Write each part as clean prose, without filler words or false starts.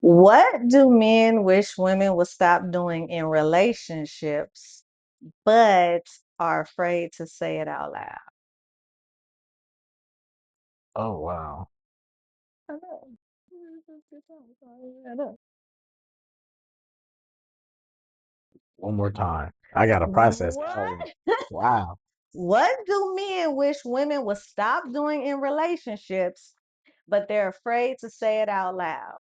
What do men wish women would stop doing in relationships, but are afraid to say it out loud? Oh wow. I know. One more time. I gotta process that one. What? Wow. What do men wish women would stop doing in relationships, but they're afraid to say it out loud?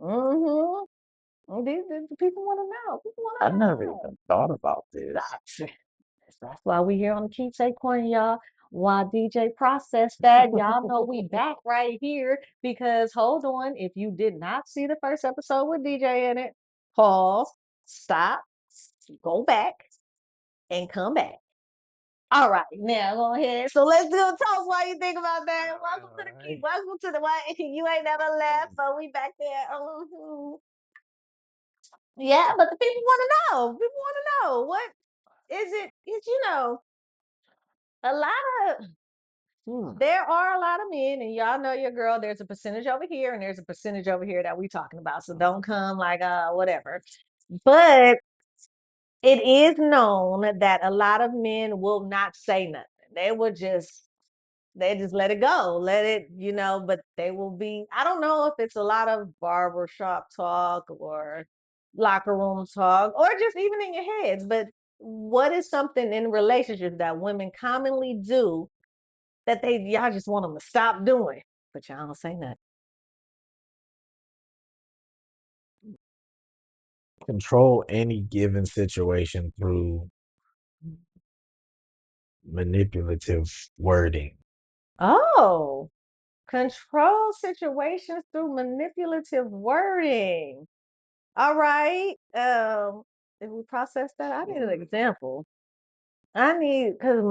Mm-hmm. These people want to know. People want I to never know. even thought about this. That's why we here on the Keepsake Corner, y'all. While DJ process that, y'all know we back right here because hold on, if you did not see the first episode with DJ in it, pause, stop, go back, and come back. All right, now go ahead. So let's do a toast while you think about that. Welcome to the Keep. Alright. Welcome to the what? You ain't never left, so we back there. Yeah, but the people want to know. People want to know what is it? It's a lot of Hmm. there are a lot of men, and y'all know your girl. There's a percentage over here, and there's a percentage over here that we talking about. So don't come like whatever. But it is known that a lot of men will not say nothing. They will just let it go, let it, but they will be. I don't know if it's a lot of barbershop talk or locker room talk or just even in your heads. But what is something in relationships that women commonly do that y'all just want them to stop doing, but y'all don't say nothing. Control any given situation through manipulative wording. Oh, control situations through manipulative wording. All right. If we process that, I need an example. I need because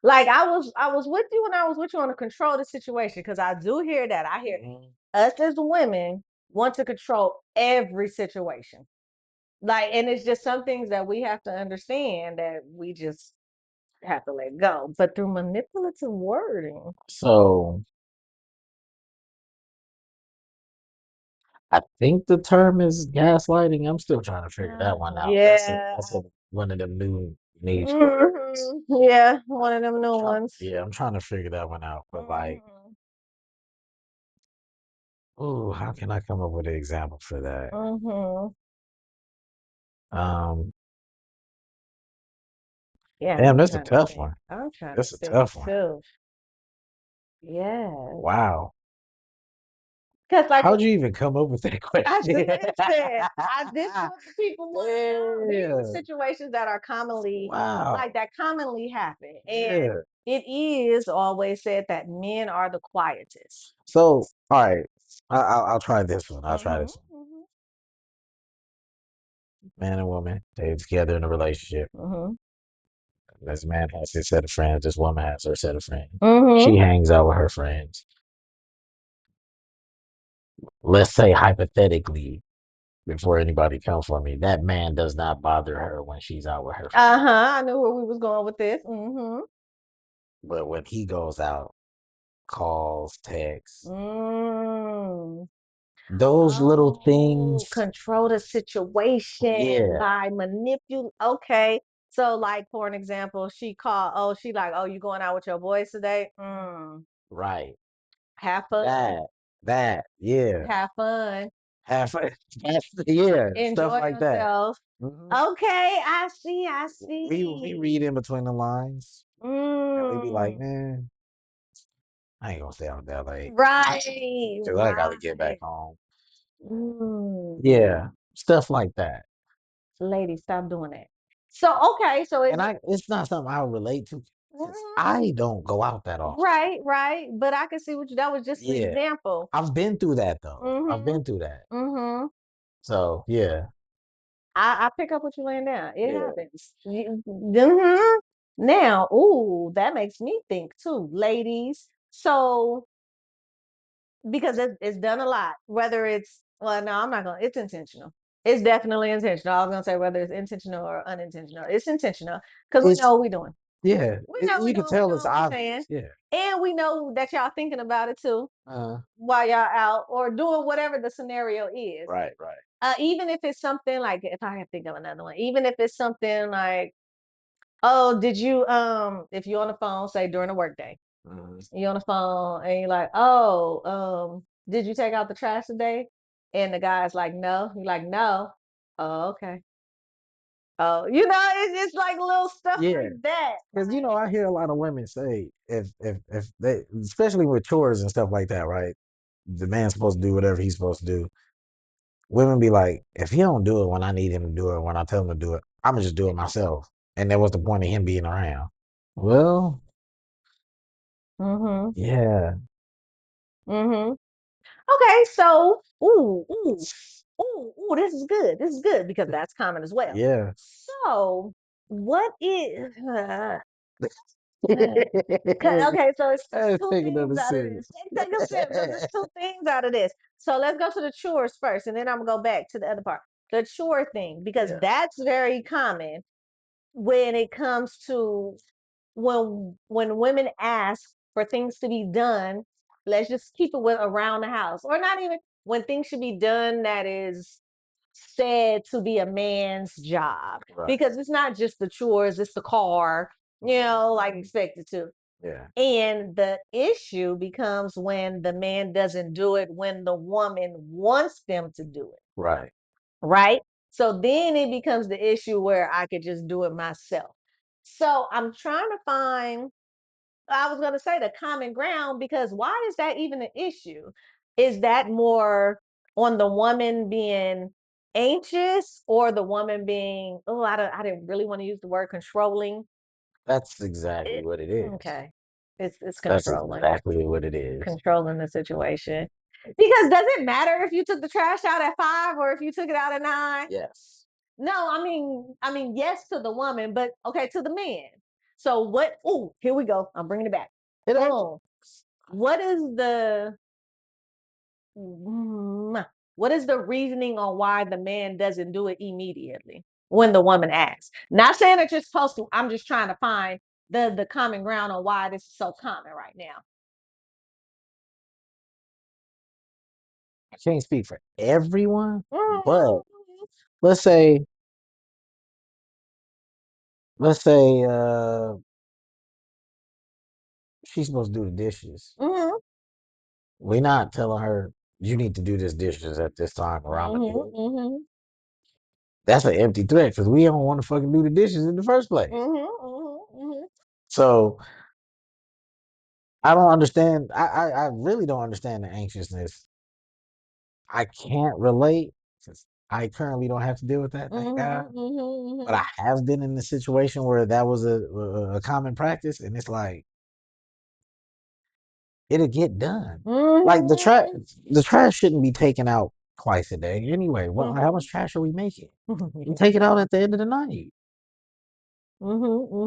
like I was with you and I was with you on to control the situation because I do hear that. I hear Mhm. us as women want to control every situation. Like, and it's just some things that we have to understand that we just have to let go. But through manipulative wording. So I think the term is gaslighting. I'm still trying to figure that one out. Yeah. That's one of them new niche words. Yeah, one of them new ones. Yeah, I'm trying to figure that one out. But like, Mhm. oh, how can I come up with an example for that? Mhm. Um, Yeah, damn, I'm that's a trying to tough think. one. I'm trying to That's a think tough one. too. Yeah. Wow. Because like How'd you even come up with that I question? listen, this is what the people want to know. These are the Yeah. situations that are commonly Wow. that commonly happen. And Yeah. it is always said that men are the quietest. So, all right. I'll try this one. I'll try Mhm. this one. Mhm. Man and woman, they're together in a relationship. Mhm. This man has his set of friends. This woman has her set of friends. She Mhm. hangs out with her friends. Let's say hypothetically, before anybody comes for me, that man does not bother her when she's out with her friends. Uh-huh. I knew where we was going with this. Mhm. But when he goes out, calls, texts, Mm. those little Oh, things, control the situation yeah, by manipulate. Okay. So, like, for an example, she called, oh, she like, oh, you going out with your boys today? right. Have fun. Yeah. Have fun. Half, that's, yeah, stuff Enjoy like that. yourself. hmm Okay, I see. I we see. read in between the lines and we be like, Mm. man, I ain't gonna stay out that late Right. because I gotta get back Right. home. Mm. Yeah, stuff like that. Ladies, stop doing that. So, okay. So, is And it? it's not something I'll relate to because Mhm. I don't go out that often. Right, right. But I can see what that was just an Yeah, example. I've been through that though. I've Mhm. been through that. Mhm. So yeah, I pick up what you laying down. It yeah. happens. Mhm. Now, ooh, that makes me think too, ladies. So because it's done a lot, whether it's well, no, I'm not gonna. It's intentional. It's definitely intentional. I was gonna say whether it's intentional or unintentional. It's intentional because we It's know what we're doing. Yeah, We know, we you can doing, we tell doing it's what we saying, obvious. Yeah. and we know that y'all thinking about it too Uh, while y'all out or doing whatever the scenario is. right, right. Even if it's something like, if I can think of another one, even if it's something like, oh, did you if you're on the phone, say during the workday, Mhm. you're on the phone and you're like, oh, did you take out the trash today? And the guy's like, no. You're like, no. Oh, okay. Oh, it's just like little stuff Yeah, like that. because Like, I hear a lot of women say if they, especially with chores and stuff like that, right? The man's supposed to do whatever he's supposed to do. Women be like, if he don't do it when I need him to do it, when I tell him to do it, I'm gonna just do it myself. And then what's the point of him being around? Well, mm-hmm, yeah, mm-hmm. Okay, so, ooh, this is good. This is good because that's common as well. yeah. So, what is I okay, so it's two take things another out of sip. this. Take a sip because it's two things out of this. So let's go to the chores first, and then I'm gonna go back to the other part. The chore thing, because Yeah, that's very common when it comes to when women ask for things to be done. Let's just keep it with around the house, or not even when things should be done that is said to be a man's job, right. because it's not just the chores, it's the car, Mhm. like expected to. Yeah, And the issue becomes when the man doesn't do it when the woman wants them to do it, right. right? So then it becomes the issue where I could just do it myself. So I'm trying to find, I was going to say, the common ground, because why is that even an issue? Is that more on the woman being anxious or the woman being, oh, I didn't really want to use the word controlling? That's exactly It, what it is. okay. It's That's controlling. exactly what it is. Controlling the situation. Because does it matter if you took the trash out at 5 or if you took it out at 9? Yes. No, I mean, yes to the woman, but okay to the man. So what? Oh, here we go. I'm bringing it back. It actually. Oh, what is mm, what is the reasoning on why the man doesn't do it immediately when the woman asks? Not saying that you're supposed to. I'm just trying to find the common ground on why this is so common right now. I can't speak for everyone, but Mhm, let's say let's say she's supposed to do the dishes. mhm, We're not telling her you need to do this dishes at this time or I'm gonna mhm, do it. mhm, That's an empty threat because we don't want to fucking do the dishes in the first place. mhm, mhm, mhm, So I don't understand. I really don't understand the anxiousness. I can't relate because I currently don't have to deal with that, thank God. mhm, mhm, But I mhm, have been in the situation where that was a common practice, and it's like it'll get done. Like mhm, the trash shouldn't be taken out twice a day anyway. What how much mhm, trash are we making? You mhm, take it out at the end of the night.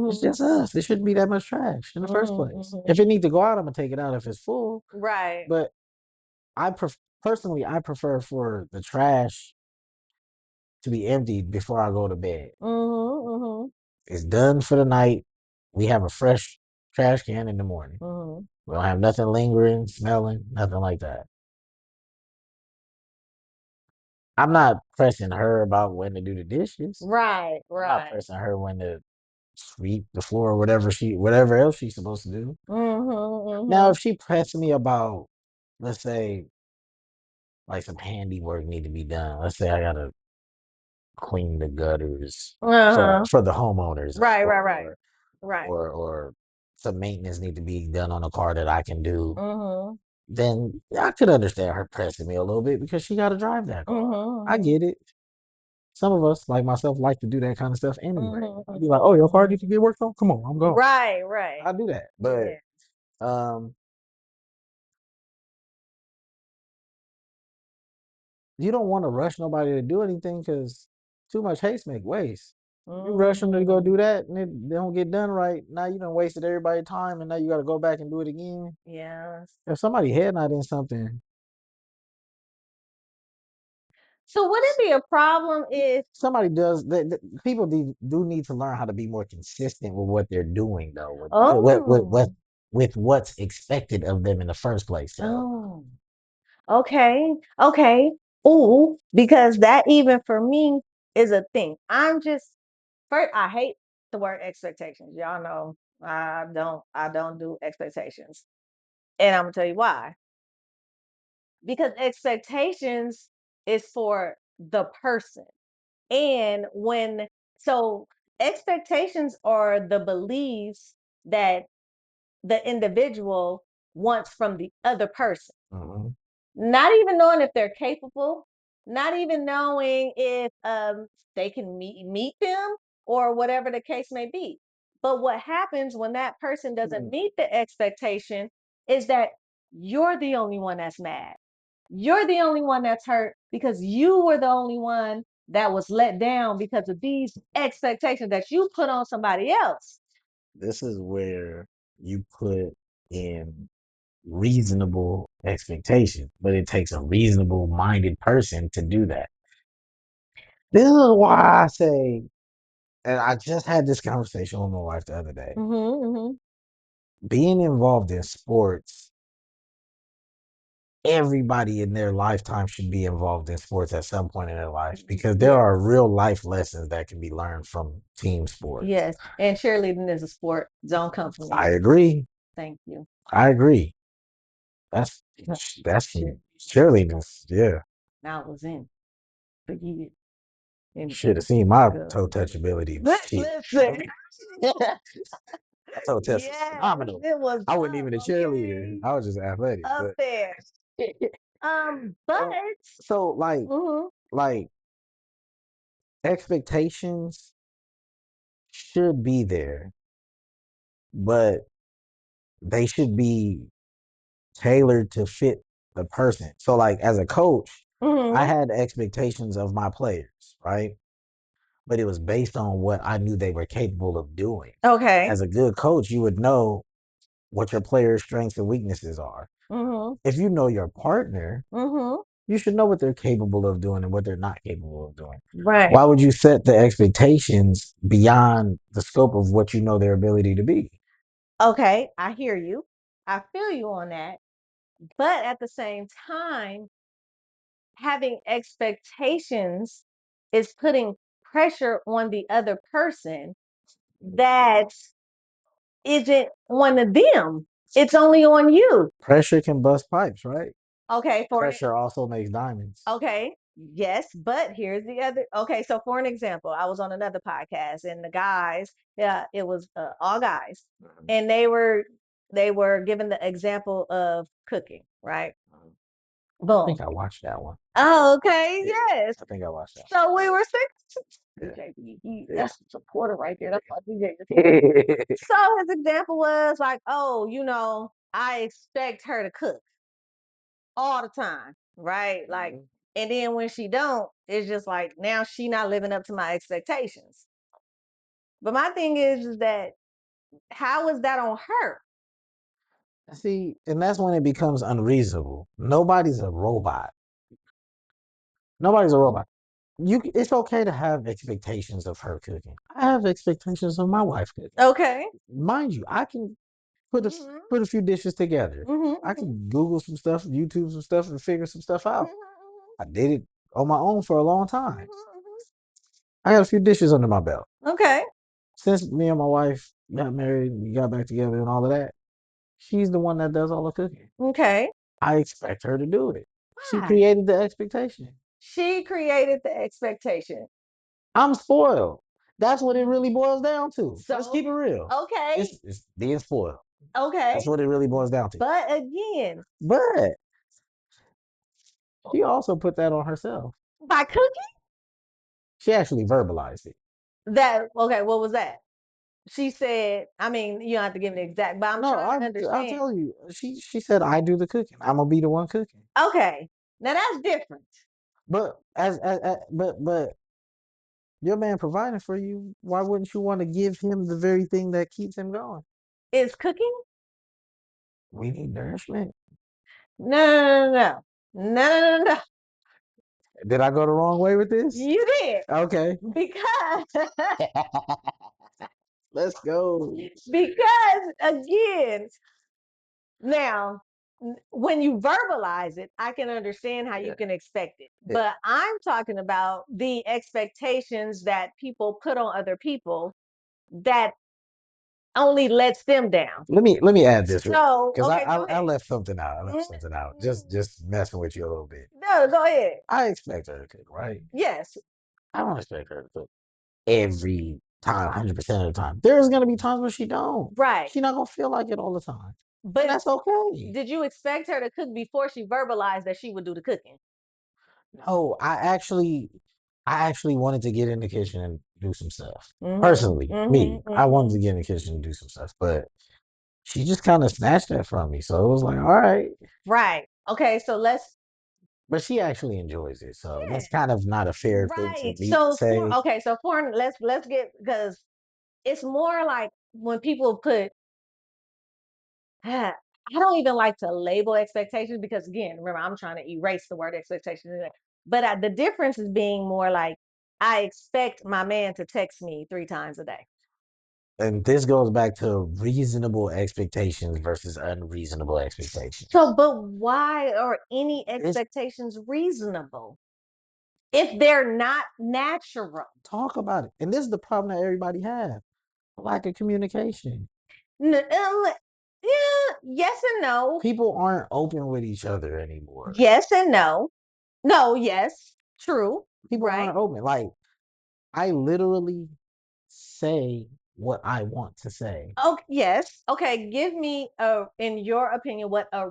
It's mhm, just us. There shouldn't be that much trash in the first mhm, place. mhm. If it needs to go out, I'm gonna take it out if it's full. Right. But personally, I prefer for the trash to be emptied before I go to bed. Mhm, mhm, It's done for the night. We have a fresh trash can in the morning. mhm. We don't have nothing lingering, smelling, nothing like that. I'm not pressing her about when to do the dishes. Right, I'm not right. pressing her when to sweep the floor, whatever else she's supposed to do. Mhm, Now, if mhm. she pressed me about, let's say, like some handiwork need to be done. Let's say I gotta clean the gutters Uh-huh. for the homeowners, Right, right, right. Right. or some maintenance need to be done on a car that I can do. Mhm. Then I could understand her pressing me a little bit because she got to drive that car. I Mhm, get it. Some of us, like myself, like to do that kind of stuff anyway. mhm, I'd be like, mhm, "Oh, your car mhm. needs to get worked on. Come on, I'm going." Right, right. I do that, but Yeah. um, you don't want to rush nobody to do anything because too much haste make waste. You rush them to go Mhm. do that, and they don't get done right. Now you done wasted everybody's time, and now you got to go back and do it again. Yes. If somebody head not in something, So would it be a problem if Somebody does. People do need to learn how to be more consistent with what they're doing, though. oh With what's expected of them in the first place. So oh okay okay oh because that even for me is a thing. I'm just first I hate the word expectations. Y'all know I don't do expectations. And I'm gonna tell you why. Because expectations is for the person. And when so expectations are the beliefs that the individual wants from the other person, mhm. not even knowing if they're capable, not even knowing if they can meet them or whatever the case may be. But what happens when that person doesn't meet the expectation is that you're the only one that's mad. You're the only one that's hurt because you were the only one that was let down because of these expectations that you put on somebody else. This is where you put in reasonable expectations, but it takes a reasonable minded person to do that. This is why I say, and I just had this conversation with my wife the other day. Mm-hmm, Being involved in sports, everybody in their lifetime should be involved in sports at some point in their life because there yes, are real life lessons that can be learned from team sports. yes. And cheerleading is a sport. Don't come for me. I agree. Thank you. I agree. That's that's Shit. some cheerleading. Yeah, I was in for years. you And should have seen my good. toe touch ability. Shit, Listen. my toe touch was Yes, phenomenal. it was I wasn't up, even a cheerleader. okay? I was just athletic. Up But there. But uh, so mhm, like expectations should be there, but they should be tailored to fit the person. So like as a coach, I mhm. had expectations of my players, right? But it was based on what I knew they were capable of doing. Okay. As a good coach, you would know what your players' strengths and weaknesses are. Mhm, If you know your partner, mhm. you should know what they're capable of doing and what they're not capable of doing. Right. Why would you set the expectations beyond the scope of what you know their ability to be? Okay, I hear you. I feel you on that. But at the same time, having expectations is putting pressure on the other person that isn't one of them. It's only on you. Pressure can bust pipes, right? Okay, Pressure also makes diamonds. okay, yes, but here's the other. Okay, so for an example, I was on another podcast and the guys, yeah, it was all guys, Mhm. and they were given the example of cooking, right? I Boom. think I watched that one. Oh, okay, Yeah, yes. I think I watched that So we were one. saying, DJ, Yeah. that's a supporter right there. That's why DJ is here. Yeah. So his example was like, oh, I expect her to cook all the time, right? Like, Mhm. and then when she don't, it's just like now she not living up to my expectations. But my thing is that how is that on her? See, and that's when it becomes unreasonable. Nobody's a robot. Nobody's a robot. It's okay to have expectations of her cooking. I have expectations of my wife cooking. Okay. Mind you, I can put a Mm-hmm. put a few dishes together. I Mm-hmm. can Google some stuff, YouTube some stuff, and figure some stuff out. Mm-hmm. I did it on my own for a long time. Mm-hmm. I got a few dishes under my belt. Okay. Since me and my wife got married, we got back together, and all of that, she's the one that does all the cooking. Okay. I expect her to do it. She Why? created the expectation. She created the expectation. I'm spoiled. That's what it really boils down to. Let's So, keep it real. okay. It's being spoiled. That's Okay. what it really boils down to. But again, But she also put that on herself. by cooking, She actually verbalized it. that, okay, what was that? She said, I mean, you don't have to give an exact, but I'm No, trying to I'll understand. tell you. She said I do the cooking. I'm gonna be the one cooking. Okay. Now that's different. But but your man providing for you. Why wouldn't you want to give him the very thing that keeps him going? Is cooking? We need nourishment. No, no, no, no. No, no, no, no. Did I go the wrong way with this? You did. Okay. Because Let's go. because again, now when you verbalize it, I can understand how you Yeah. can expect it. Yeah. But I'm talking about the expectations that people put on other people that only lets them down. Let me add this So, because okay, go I ahead. left something out. I left Mm, something out. mm, Just messing with you a little bit. No, go ahead. I expect her to cook, right? Yes, I don't expect her to cook every time, 100% of the time. There's gonna be times where she don't. right. She's not gonna feel like it all the time, and But that's okay. did you expect her to cook before she verbalized that she would do the cooking? No, I actually wanted to get in the kitchen and do some stuff. Mm-hmm. Personally, Mm-hmm. me, I wanted Mm-hmm. to get in the kitchen and do some stuff, but she just kind of snatched that from me. So it was like, all right. Right. Okay, so let's But she actually enjoys it. So yeah. that's kind of not a fair thing for Right. me to So for say. okay, so for let's get because it's more like when people put I don't even like to label expectations because again, remember I'm trying to erase the word expectation. But the difference is being more like I expect my man to text me 3 times a day. And this goes back to reasonable expectations versus unreasonable expectations. So, but why are any This expectations reasonable if they're not natural? talk about it. And this is the problem that everybody has. Lack of communication. Yeah, yes and no. People aren't open with each other anymore. Yes and no. No, yes, true, People right? aren't open. Like I literally say what I want to say. Okay, yes. Okay, give me in your opinion what a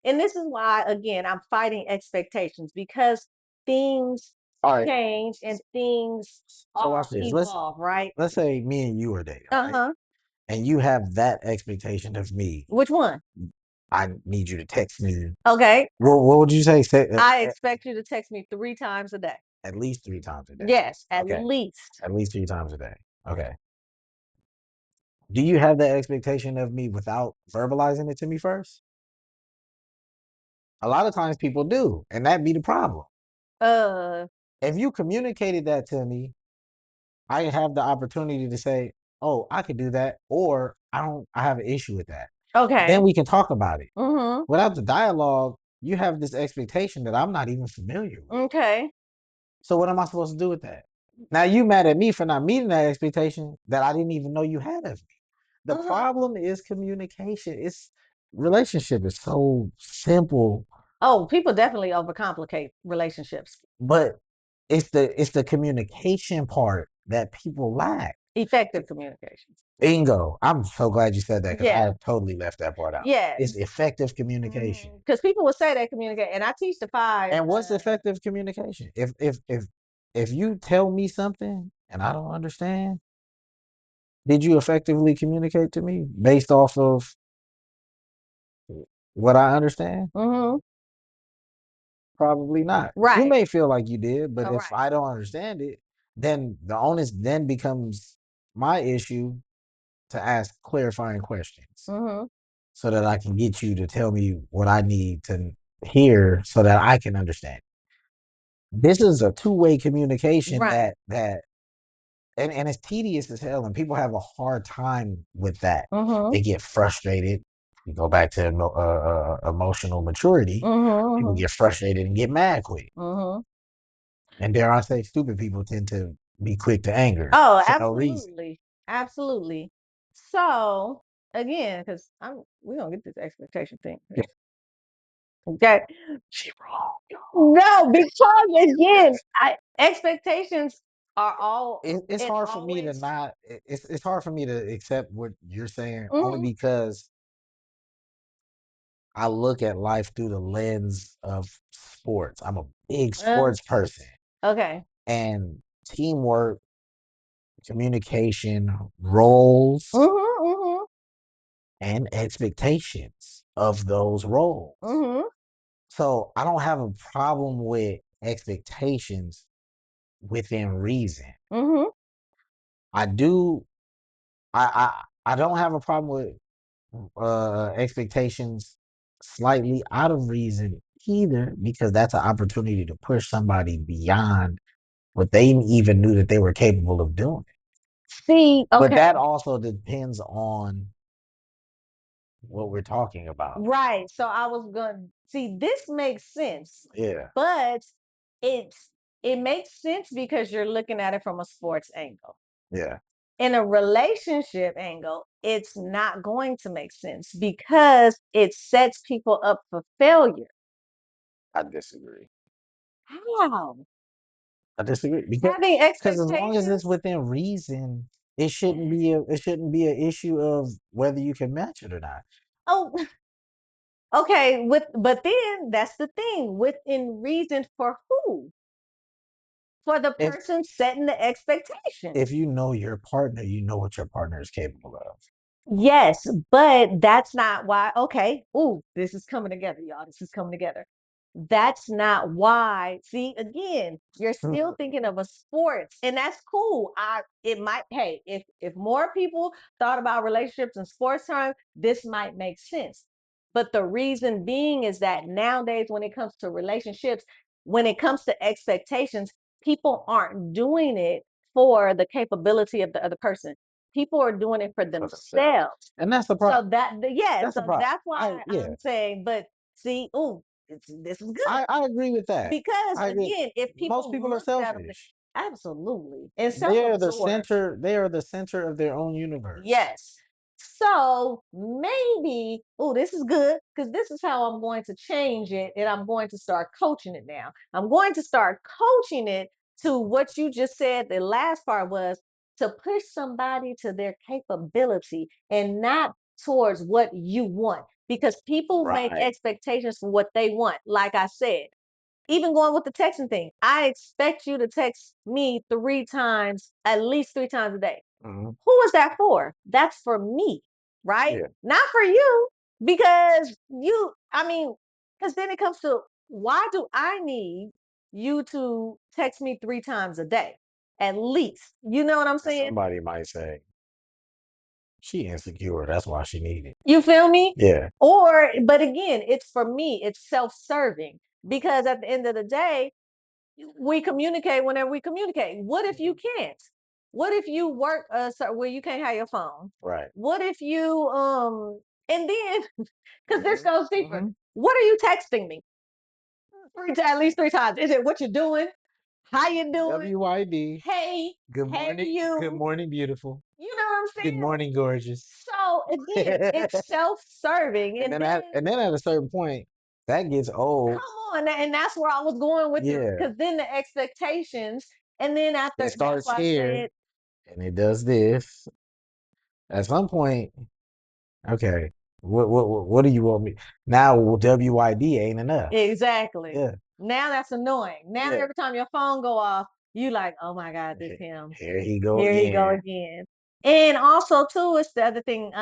and this is why again I'm fighting expectations because things All right. change and things So watch are this. evolve, right? Let's say me and you are dating, right? Uh-huh. And you have that expectation of me. Which one? I need you to text me. Okay. What would you say? Say I expect you to text me 3 times a day. at least 3 times a day. Yes, at Okay. least. At least 3 times a day. Okay. Do you have that expectation of me without verbalizing it to me first? A lot of times people do, and that be the problem. Uh, If you communicated that to me, I have the opportunity to say, "Oh, I could do that," or I have an issue with that. okay. Then we can talk about it. Mm-hmm. Without the dialogue, you have this expectation that I'm not even familiar with. Okay. So what am I supposed to do with that? Now you mad at me for not meeting that expectation that I didn't even know you had of me. The Uh-huh. problem is communication. It's relationship is so simple, Oh, people definitely overcomplicate relationships. but it's the communication part that people lack. Effective communication. Bingo. I'm so glad you said that because I Yeah. have totally left that part out. Yeah. It's effective communication. Because people will say they communicate, and I teach the five. And what's effective communication? If you tell me something and I don't understand, did you effectively communicate to me based off of what I understand? Mm-hmm. Probably not. You Right. may feel like you did, but All if right. I don't understand it, then the onus then becomes my issue to ask clarifying questions Mm-hmm. so that I can get you to tell me what I need to hear so that I can understand. This is a two-way communication Right. and it's tedious as hell, and people have a hard time with that. Mm-hmm. They get frustrated. You go back to emotional maturity. People Mm-hmm. get frustrated and get mad quick. Mm-hmm. And dare I say, stupid people tend to be quick to anger Oh, for no reason. absolutely. Absolutely. So again, because I'm we don't get this expectation thing. Okay. She wrong. No, because again, expectations are all It's it hard for me to always not. It's hard for me to accept what you're saying only mhm, because I look at life through the lens of sports. I'm a big uh, sports person, okay. and teamwork, communication, roles, Mm-hmm, mm-hmm, and expectations of those roles. mm-hmm, So I don't have a problem with expectations within reason. mm-hmm, I do. I don't have a problem with expectations slightly out of reason either because that's an opportunity to push somebody beyond what they even knew that they were capable of doing. See, But okay, that also depends on what we're talking about. right. So I was gonna see this makes sense, Yeah, but it's it makes sense because you're looking at it from a sports angle. yeah, In a relationship angle, it's not going to make sense because it sets people up for failure. I disagree. How? I disagree Having because as long as it's expectations? within reason, it shouldn't be an issue of whether you can match it or not. Oh, okay. But then that's the thing. Within reason for who? For the If person setting the if expectations. you know your partner, you know what your partner is capable of. Yes, but that's not why. Okay. Ooh, this is coming together, y'all. This is coming together. That's not why. See, again, you're still thinking of a sports, and that's cool. It might, hey, if more people thought about relationships in sports terms, this might make sense. But the reason being is that nowadays, when it comes to relationships, when it comes to expectations, people aren't doing it for the capability of the other person. People are doing it for For themselves, themselves. and that's the So problem. yeah, That's the so problem. that's why Yeah, I'm saying, but see, oh, this is good. I agree with that. Because I agree. again, if Most people people are looked at them, selfish. absolutely, and They are the self-absorbed. center. They are the center of their own universe. Yes. So maybe, oh, this is good because this is how I'm going to change it, and I'm going to start coaching it now. I'm going to start coaching it to what you just said. The last part was to push somebody to their capability and not towards what you want, because people make Right. expectations for what they want. Like I said, even going with the texting thing, I expect you to text me 3 times, at least 3 times a day. Hmm. Who is that for? That's for me, right? Yeah. Not for you, because I mean, because then it comes to, why do I need you to text me 3 times a day? At least. You know what I'm And saying? somebody might say she insecure. That's why she needed. You feel me? Yeah. Or, but again, it's for me, it's self serving. Because at the end of the day, we communicate whenever we communicate. What if you Hmm. can't? What if you work where you can't have your phone? Right. What if you and then because this Hmm. goes deeper. Hmm. What are you texting me? At least 3 times. Is it what you're doing? How you doing? WYD. Hey, Good hey morning. Good you. morning, beautiful. You know what I'm Good saying? morning, gorgeous. So again, and it's self-serving. And then then at a certain point, that gets old. come on, and that's where I was going with it. Yeah. Because then the expectations, and then It after that's starts why I here said and it does this. At some point, okay, what do you want me now? WYD ain't enough. exactly. Yeah, Now that's annoying. Now yeah. every time your phone go off, you like, oh my God, this him. Here he go Here he go again. again. And also too, it's the other thing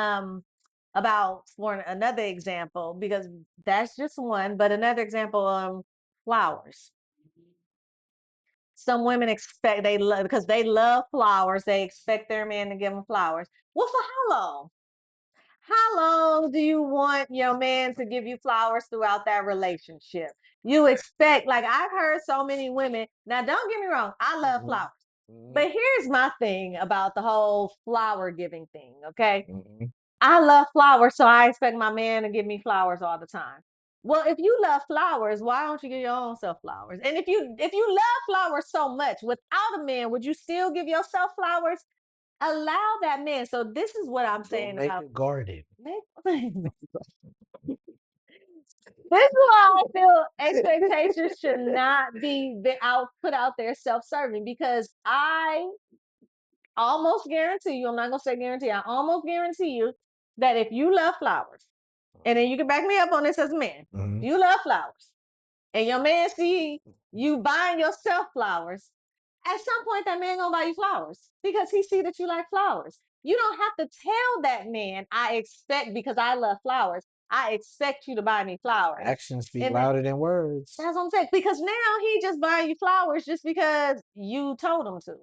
about, for another example, because that's just one, but another example, flowers. Some women expect, they love, because they love flowers, they expect their man to give them flowers. Well, for how long? How long do you want your man to give you flowers throughout that relationship? You expect, like I've heard so many women. Now, don't get me wrong, I love Hmm. flowers. Hmm. But here's my thing about the whole flower giving thing, okay? Hmm. I love flowers, so I expect my man to give me flowers all the time. Well, if you love flowers, why don't you give your own self flowers? And if you love flowers so much without a man, would you still give yourself flowers? Allow that man. So this is what I'm Go saying make about a garden. make this is why I feel expectations should not be out put out there self-serving, because I almost guarantee you, I'm not gonna say guarantee, I almost guarantee you that if you love flowers, and then you can back me up on this as a man, Hmm. you love flowers, and your man see you buying yourself flowers, at some point that man gonna buy you flowers because he see that you like flowers. You don't have to tell that man, I expect, because I love flowers, I expect you to buy me flowers. Actions speak And then louder than words. that's what I'm saying. Because now he just buying you flowers just because you told him to.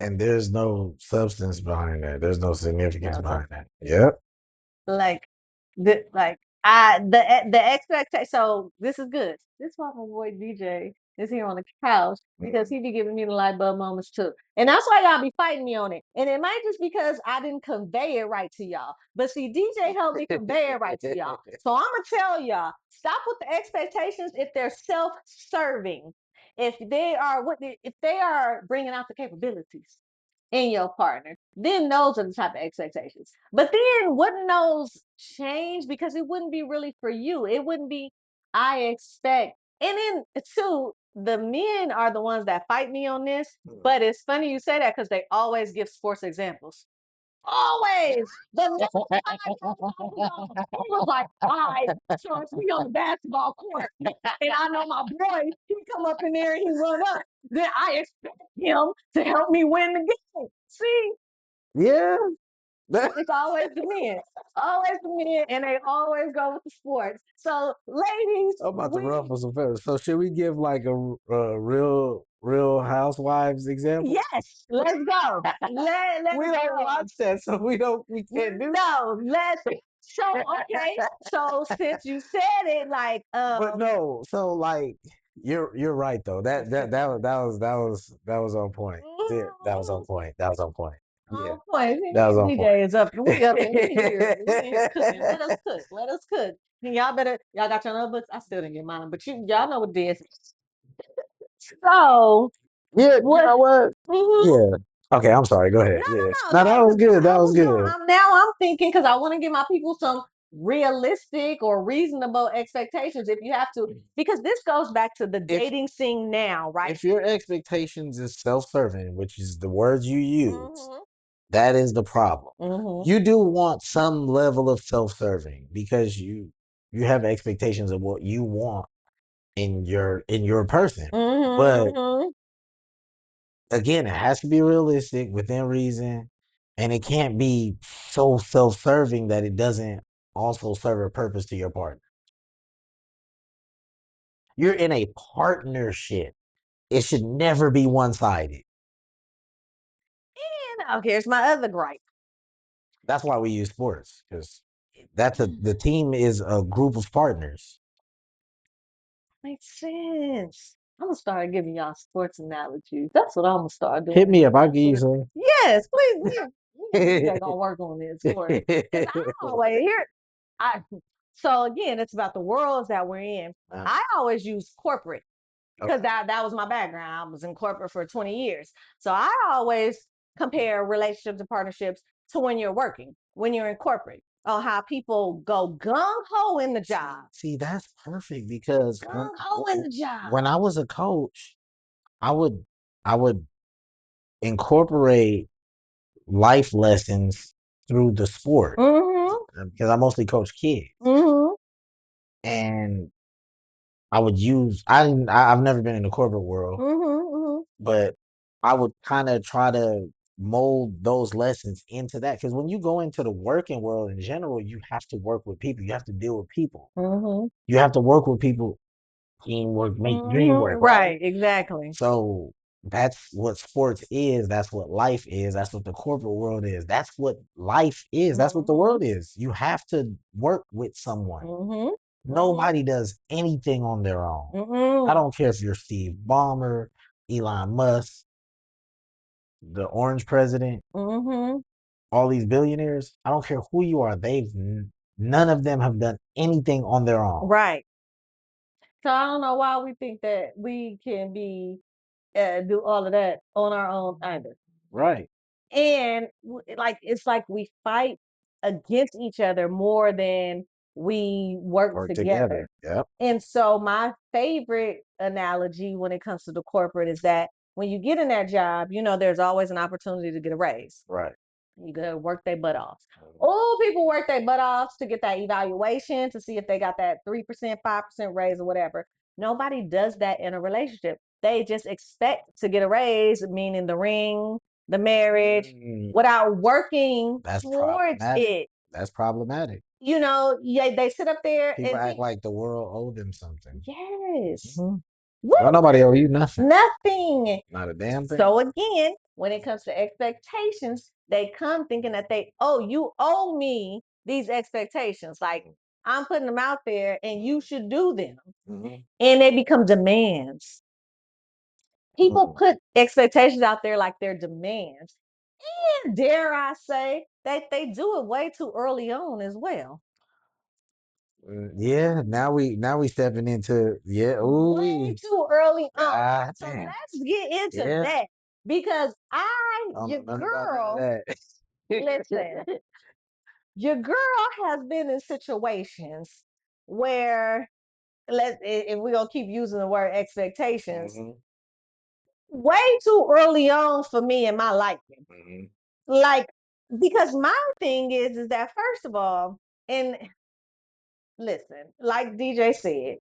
And there's no substance behind that. There's no significance No, behind that. Yep. like, like The expectation. So this is good. This is why my boy DJ is here on the couch because he be giving me the light bulb moments too, and that's why y'all be fighting me on it. And it might just because I didn't convey it right to y'all. But see, DJ helped me convey it right to y'all. So I'm gonna tell y'all, stop with the expectations if they're self-serving. If they are bringing out the capabilities in your partner, then those are the type of expectations. But then wouldn't those change because it wouldn't be really for you? It wouldn't be, I expect. And then too, the men are the ones that fight me on this. But it's funny you say that because they always give sports examples. Always. The last time I told him, he was like, all right, so it's me on the basketball court. And I know my boy, he come up in there and he run up. Then I expect him to help me win the game. See, Yeah. it's always the men. Always the men, and they always go with the sports. So, ladies, I'm about to we ruffle some feathers. So should we give like a real housewives example? yes, let's go. Let's We don't go. watch that, so we can't do that. No, let's so okay. So since you said it, like But no, so like you're right though. That was on point. Yeah, that was on mhm, point. That was on point. Yeah, on point. See, that me was and on point. DJ is up. We up in here. We in here cooking. Let us cook. Let us cook. And y'all got your notebooks. I still didn't get mine, but y'all know what it is. So Yeah, you what? know what? Mhm. Yeah. Okay, I'm sorry. Go No, ahead. Yeah. no, no, No, that no. was Because good. That I was was going. good. Now I'm thinking because I want to give my people some realistic or reasonable expectations. If you have to, because this goes back to the If dating scene now, right? if your expectations is self-serving, which is the words you use, Mhm. that is the problem. Mhm. You do want some level of self-serving because you have expectations of what you want in your person. But Mhm. again, it has to be realistic within reason, and it can't be so self-serving that it doesn't also serve a purpose to your partner. You're in a partnership. It should never be one-sided. And now here's my other gripe. That's why we use sports because that's the team is a group of partners. Makes sense. I'm gonna start giving y'all sports analogies. That's what I'm gonna start Hit doing me when up. it I'll comes give you to. some. Yes, please. Me and DJ gonna work on this for us. Cause I always hear I so again, it's about the worlds that we're in. Uh, I always use corporate because okay. that was my background. I was in corporate for 20 years. So I always compare relationships and partnerships to when you're working, when you're in corporate, on how people go gung ho in the job. See, that's perfect because Gung ho in the job. when I was a coach, I would I would incorporate life lessons through the sport Mm-hmm. because I mostly coach kids, Mm-hmm. and I would use I've never been in the corporate world, Mm-hmm. but I would kind of try to mold those lessons into that because when you go into the working world in general, you have to work with people. You have to deal with people. Mm-hmm. You have to work with people. Teamwork make dream Mm-hmm. work, right? Right, exactly. So that's what sports is. That's what life is. That's what the corporate world is. That's what life is. That's what the Mm-hmm. world is. You have to work with someone. Mm-hmm. Mm-hmm. Nobody does anything on their own. I Mm-hmm. don't care if you're Steve Ballmer, Elon Musk, the orange president, Mm-hmm. all these billionaires. I don't care who you are. None of them have done anything on their own. Right. So I don't know why we think that we can be do all of that on our own either. Right. And like it's like we fight against each other more than we work Work together. together. Yep. And so my favorite analogy when it comes to the corporate is that when you get in that job, there's always an opportunity to get a raise. Right. You gotta work their butt off. Oh, people work their butt off to get that evaluation to see if they got that 3%, 5% raise or whatever. Nobody does that in a relationship. They just expect to get a raise, meaning the ring, the marriage, Mm, without working that's towards problematic. it. That's problematic. Yeah, they sit up there People and act like the world owed them something. yes. Mhm. Don't What? nobody owe you nothing. Nothing. Not a damn thing. So again, when it comes to expectations, they come thinking that you owe me these expectations. Like I'm putting them out there and you should do them. Mhm. And they become demands. People Mm. put expectations out there like they're demands. And dare I say that they do it way too early on as well. Yeah, now we stepping into yeah. Ooh, Way too early on. God So damn. let's get into Yeah, that because I don't your know nothing about none of girl, that. listen, your girl has been in situations where if we're gonna keep using the word expectations, Mhm, way too early on for me in my liking. mhm, Like, because my thing is that first of all, and listen, like DJ said,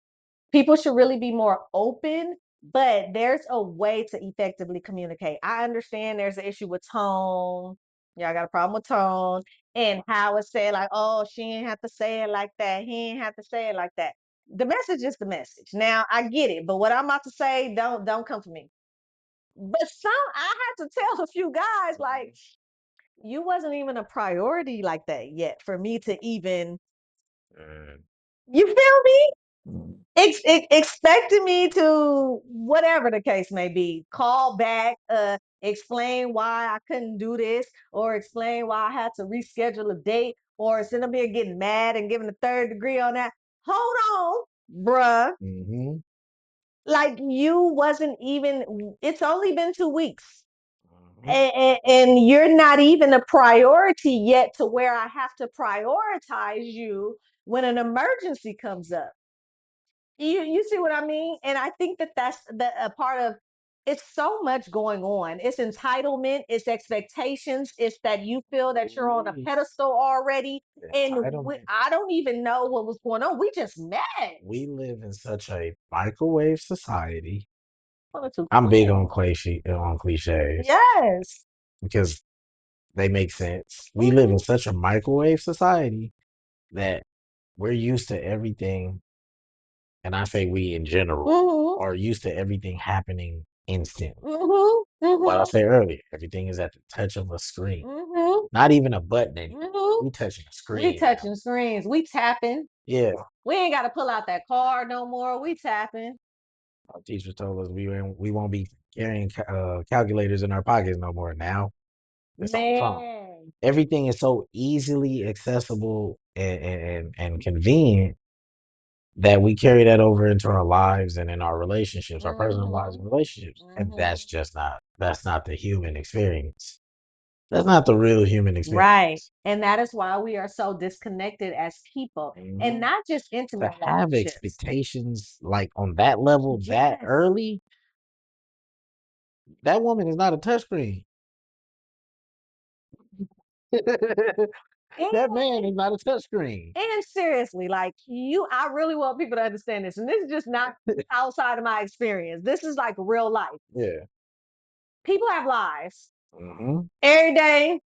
people should really be more open, but there's a way to effectively communicate. I understand there's an issue with tone. Yeah, I got a problem with tone and how it's said, like, oh, she ain't have to say it like that. He ain't have to say it like that. The message is the message. Now I get it, but what I'm about to say, don't come for me. But I had to tell a few guys, like, mhm. you wasn't even a priority like that yet for me to even, Mm, you feel me? mm, Expecting me to whatever the case may be call back, explain why I couldn't do this, or explain why I had to reschedule a date, or sitting up here getting mad and giving a third degree on that. Hold on, bruh. mhm, Like, you wasn't even, it's only been 2 weeks, mhm. and you're not even a priority yet to where I have to prioritize you when an emergency comes up. You see what I mean? And I think that that's a part of, it's so much going on. It's entitlement, it's expectations, it's that you feel that you're on a Ooh-wee. pedestal already. And Entitlement. I don't even know what was going on. We just met. We live in such a microwave society. Oh, too I'm big quick. on cliches Yes. because they make sense. We live in Hmm. such a microwave society that we're used to everything, and I say we in general Hmm. are used to everything happening instantly. Hmm. What I Hmm. said earlier, everything is at the touch of a screen, Hmm. not even a button anymore. Hmm. We touching a We screen now. touching screens. We tapping. Yeah, We ain't got to pull out that card no more. We tapping. our teacher told us we won't be carrying calculators in our pockets no more. Now it's on the phone. Man. Everything is so easily accessible and convenient that we carry that over into our lives and in our relationships, our personal lives Mhm. and relationships. And Mhm. that's not the human experience. That's not the real human Right. experience. And that is why we are so disconnected as people, and Mhm. not just To intimate have relationships. expectations like on that level that Yes. early, that woman is not a touchscreen. That man And is not a touchscreen. and seriously, like, I really want people to understand this. And this is just not outside of my experience. This is like real life. Yeah. People have lives. Hmm. Every day,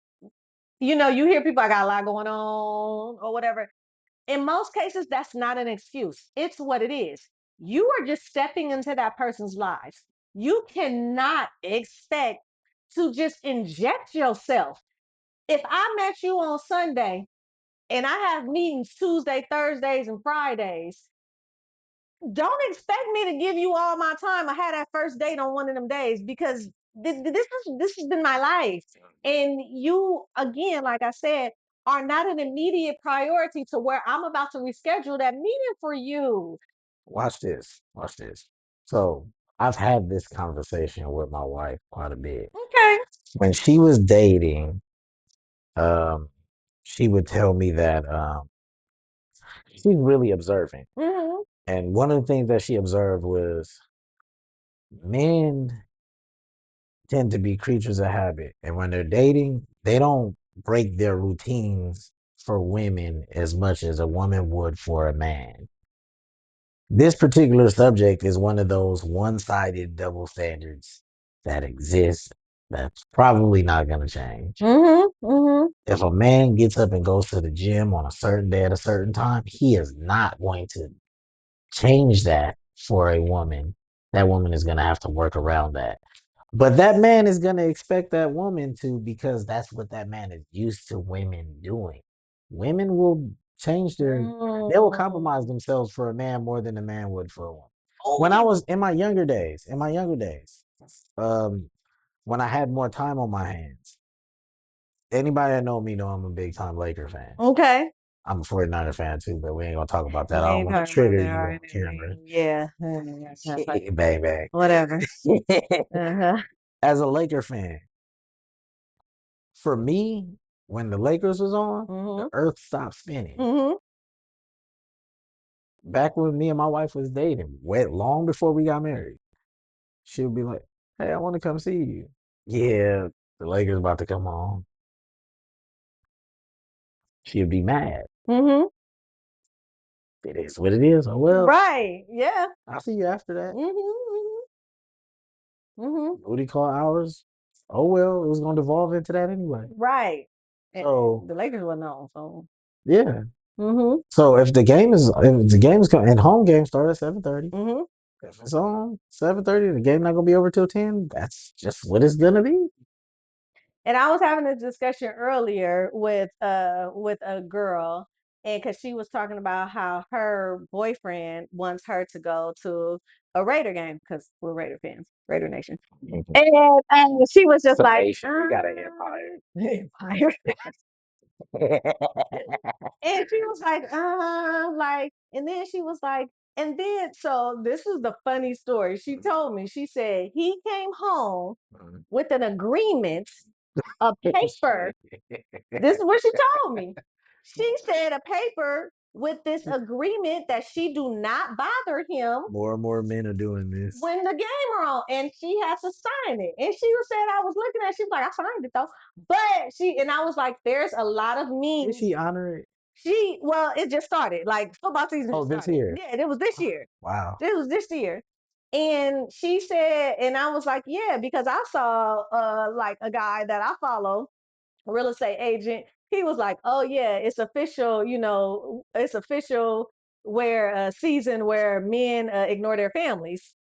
you hear people, I got a lot going on or whatever. In most cases, that's not an excuse. It's what it is. You are just stepping into that person's lives. You cannot expect to just inject yourself. If I met you on Sunday and I have meetings Tuesday, Thursdays, and Fridays, don't expect me to give you all my time. I had that first date on one of them days because this has been my life. And you, again, like I said, are not an immediate priority to where I'm about to reschedule that meeting for you. Watch this. Watch this. So I've had this conversation with my wife quite a bit. Okay. When she was dating, um, she would tell me that she's really observant. Hmm. And one of the things that she observed was men tend to be creatures of habit. And when they're dating, they don't break their routines for women as much as a woman would for a man. This particular subject is one of those one sided double standards that exist that's probably not going to change. Hmm. Hmm. If a man gets up and goes to the gym on a certain day at a certain time, he is not going to change that for a woman. That woman is going to have to work around that. But that man is going to expect that woman to because that's what that man is used to women doing. Women will change their, they will compromise Mm. themselves for a man more than a man would for a woman. When I was Oh, in my younger days, um, when I had more time on my hands, anybody that know me know I'm a big time Laker fan. okay. I'm a 49er fan too, but we ain't gonna talk about that. We I don't ain't want to talking about trigger that you right on camera. now. Yeah. Bang bang. Whatever. Uh-huh. As a Laker fan, for me, when the Lakers was on, the Mm-hmm. earth stopped spinning. Mm-hmm. Back when me and my wife was dating, wait, long before we got married, she would be like, "Hey, I want to come see you." Yeah, the Lakers about to come on. She'd be mad. Mm-hmm. It is what it is. Oh well, Right. Yeah. I'll see you after that. Mm-hmm. Mm-hmm. Booty call hours. Oh well, it was gonna devolve into that anyway. Right. And So the Lakers were known, so. yeah. Mm-hmm. So if the game is coming and home game start at 7:30. Mm-hmm. If it's on 7:30, the game not gonna be over till 10. That's just what it's gonna be. And I was having a discussion earlier with a girl, and because she was talking about how her boyfriend wants her to go to a Raider game because we're Raider fans, Raider Nation. And she was just like, Summation. We got an empire. Empire. And she was like, and then she was like, and then so this is the funny story. She told me, she said he came home with an agreement, a paper. This is what she told me. She said a paper with this agreement that she do not bother him More and more men are doing this. when the game are on, and she has to sign it. And she was saying, I was looking at it, she was like, I signed it though. But and I was like, there's a lot of Did memes. she honor it? Well, it just started. Like football season Oh, this started. year. Yeah, it was this year. Wow. This was this year. And she said, and I was like, yeah, because I saw like a guy that I follow, a real estate agent. He was like, oh yeah, it's official, it's official where season where men ignore their families.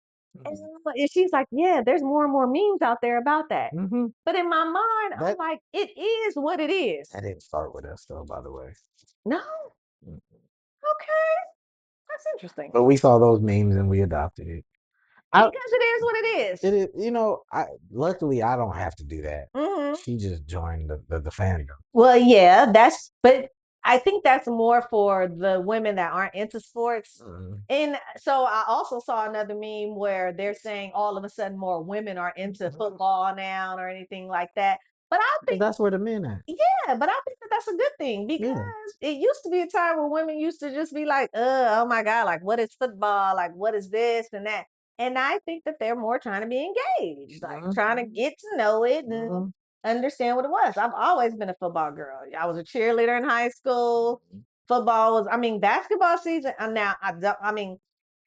And she's like, yeah, there's more and more memes out there about that. Mm-hmm. But in my mind, I'm That like, it is what it is. that didn't start with us though, by the way. No, Mm. okay, that's interesting. But we saw those memes and we adopted it. I Because it is what it is. it is, I luckily I don't have to do that. Hmm. She just joined the fandom. Well, yeah, but I think that's more for the women that aren't into sports. Mm. And so I also saw another meme where they're saying all of a sudden more women are into football now or anything like that. But I Because think that's where the men at. Yeah, but I think that that's a good thing Yeah. because it used to be a time where women used to just be like, oh my God, like, what is football? Like, what is this and that? And I think that they're more trying to be engaged, like Mhm, trying to get to know it and mhm, understand what it was. I've always been a football girl. I was a cheerleader in high school. Football was, I mean, basketball season. Now, I mean,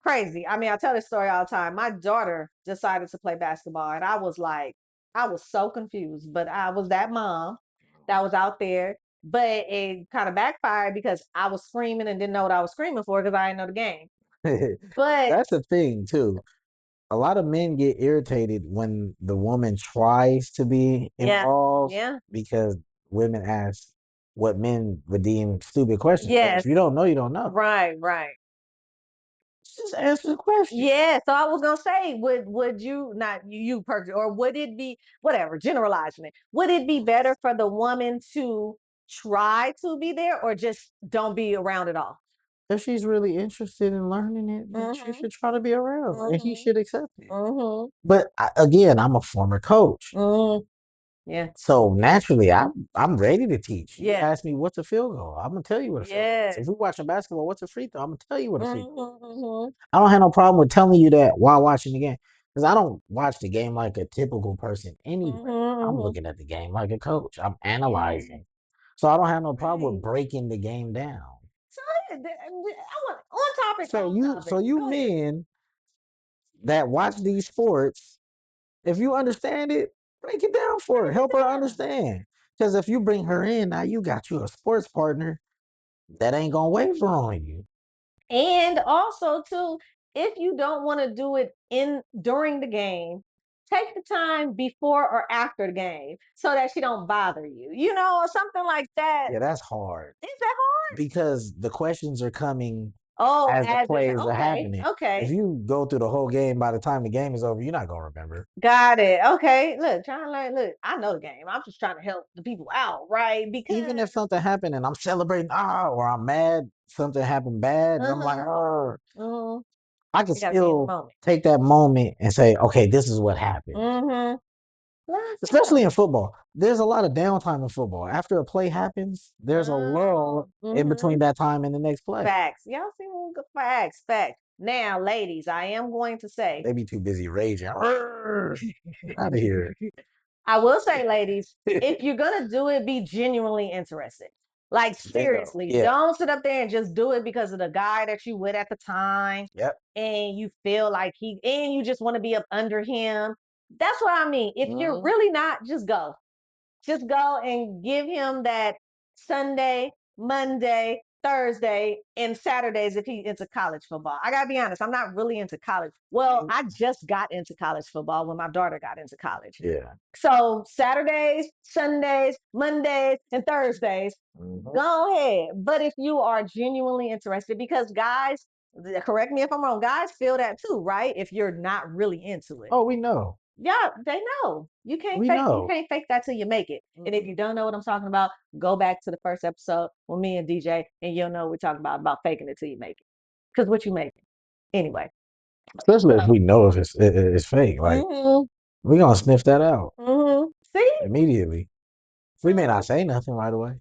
crazy. I mean, I tell this story all the time. My daughter decided to play basketball, and I was like, I was so confused, but I was that mom that was out there. But it kind of backfired because I was screaming and didn't know what I was screaming for because I didn't know the game. mhm. But That's the thing too. A lot of men get irritated when the woman tries to be yeah, involved yeah, because women ask what men would deem stupid questions. Like, if yes, you don't know, you don't know. right, right. Just answer the question. Yeah, so I was gonna say, would you not you personally, or would it be whatever, generalizing it? Would it be better for the woman to try to be there or just don't be around at all? If she's really interested in learning it, then she Mm-hmm. should try to be around and he Mm-hmm. should accept it. Mm-hmm. But again, I'm a former coach. Mm, yeah. So naturally, I'm ready to teach. You Yeah. ask me what's a field goal, I'm gonna tell you what a field goal is. If Yes. we're watching basketball, what's a free throw? I'm gonna tell you what a free throw Mm-hmm. is. Mm-hmm. I don't have no problem with telling you that while watching the game, because I don't watch the game like a typical person anyway. I'm Mm-hmm. looking at the game like a coach. I'm Yeah. analyzing, so I don't have no problem with Right. breaking the game down. So I want on topic, So on you, so topic. you Go ahead. men that watch these sports, if you understand it, break it down for her. Break Help her it down. understand. Because if you bring her in, now you got you a sports partner that ain't gonna waver on you. And also too, if you don't want to do it in during the game, take the time before or after the game so that she don't bother you, or something like that. Yeah, that's hard Is that hard? because the questions are coming Oh, as the as it, plays are okay, happening. If okay. you go through the whole game, by the time the game is over, you're not gonna remember. Got it. Okay. Look, trying to learn. Look, I know the game. I'm just trying to help the people out, right? Even if Because, something happened and I'm celebrating, or I'm mad, something happened bad, and I'm like, uh-huh. Mm-hmm. I can You gotta be in the still moment. take that moment and say, okay, this is what happened. Mm-hmm. Let's Especially go. in football, there's a lot of downtime in football. After a play happens, there's a lull in Mm-hmm. between that time and the next play. Facts. Y'all see what good facts. Facts. Now, ladies, I am going to say They be too busy raging. Get out of here. I will say, ladies, if you're gonna do it, be genuinely interested. Like Bingo. seriously, Yeah. don't sit up there and just do it because of the guy that you with at the time, Yep. and you feel like and you just want to be up under him. That's what I mean. If you're Hmm. really not, just go. Just go and give him that Sunday, Monday, Thursday, and Saturdays if he's into college football. I gotta be honest, I'm not really into college. Well, I just got into college football when my daughter got into college. Yeah. So Saturdays, Sundays, Mondays, and Thursdays, Hmm. go ahead. But if you are genuinely interested, because guys, correct me if I'm wrong, guys feel that too, right? If you're not really into it. Oh, we know. Yeah, they know. We You know. can't fake that till you make it. And if Hmm. you don't know what I'm talking about, go back to the first episode with me and DJ and you'll know what we're talking about faking it till you make it. Because what you making. Anyway. Especially if So we know if it's fake. Like mm-hmm, we gonna sniff that out mm-hmm. See? immediately. We may not So say nothing right away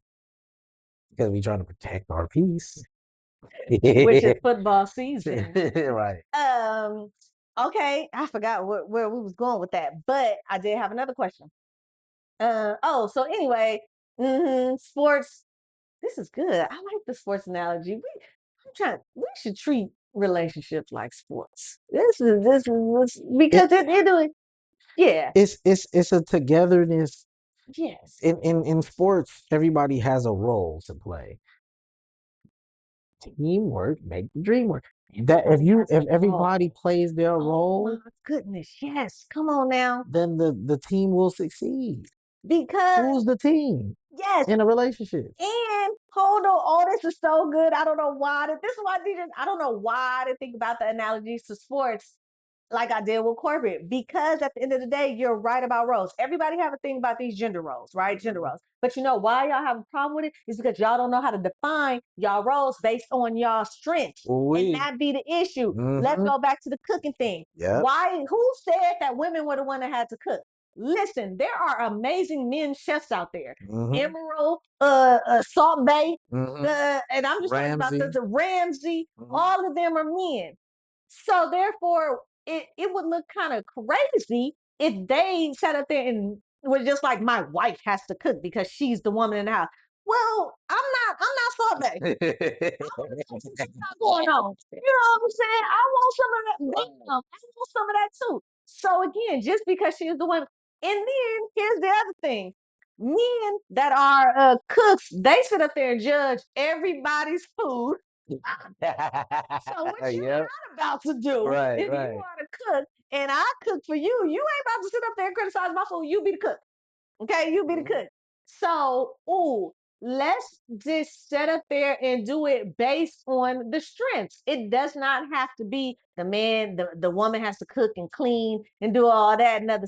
because we trying to protect our peace. which is football season. Right. Um, okay, I forgot where we was going with that, but I did have another question. So anyway, sports. This is good. I like the sports analogy. We should treat relationships like sports. This It because yeah, it's a togetherness yes. in sports. Everybody has a role to play. Teamwork make the dream work. That Everybody has a if everybody role. plays their Oh my role, goodness, yes. Come on now. then the team will succeed. Because Who's the team yes, in a relationship? and hold on, oh, this is so good. I don't know why. This is why I don't know why I didn't think about the analogies to sports like I did with corporate. Because at the end of the day, you're right about roles. Everybody have a thing about these gender roles, right? Gender Mhm. roles. But you know why y'all have a problem with it? Is because y'all don't know how to define y'all roles based on y'all strengths. And We. that be the issue. Let's Mm-hmm. go back to the cooking thing. Yep. Why? Who said that women were the one that had to cook? Listen, there are amazing men chefs out there. Mm-hmm. Emerald, Salt Bay, Mm-hmm. and I'm just talking about Ramsay. the Ramsay. Mm-hmm. All of them are men. So therefore, it would look kind of crazy if they sat up there and was just like, my wife has to cook because she's the woman in the house. Well, I'm not Salt Bay. I want to see some stuff going on. You know what I'm saying? I want some of that. Bam, I want some of that too. So again, just because she is the one, and then here's the other thing: men that are cooks, they sit up there and judge everybody's food. So what you Yep. not about to do Right. if you Right. are the cook and I cook for you, you ain't about to sit up there and criticize my food. You be the cook. Okay, you be the Mhm. cook. So, let's just set up there and do it based on the strengths. It does not have to be the man, the woman has to cook and clean and do all that and other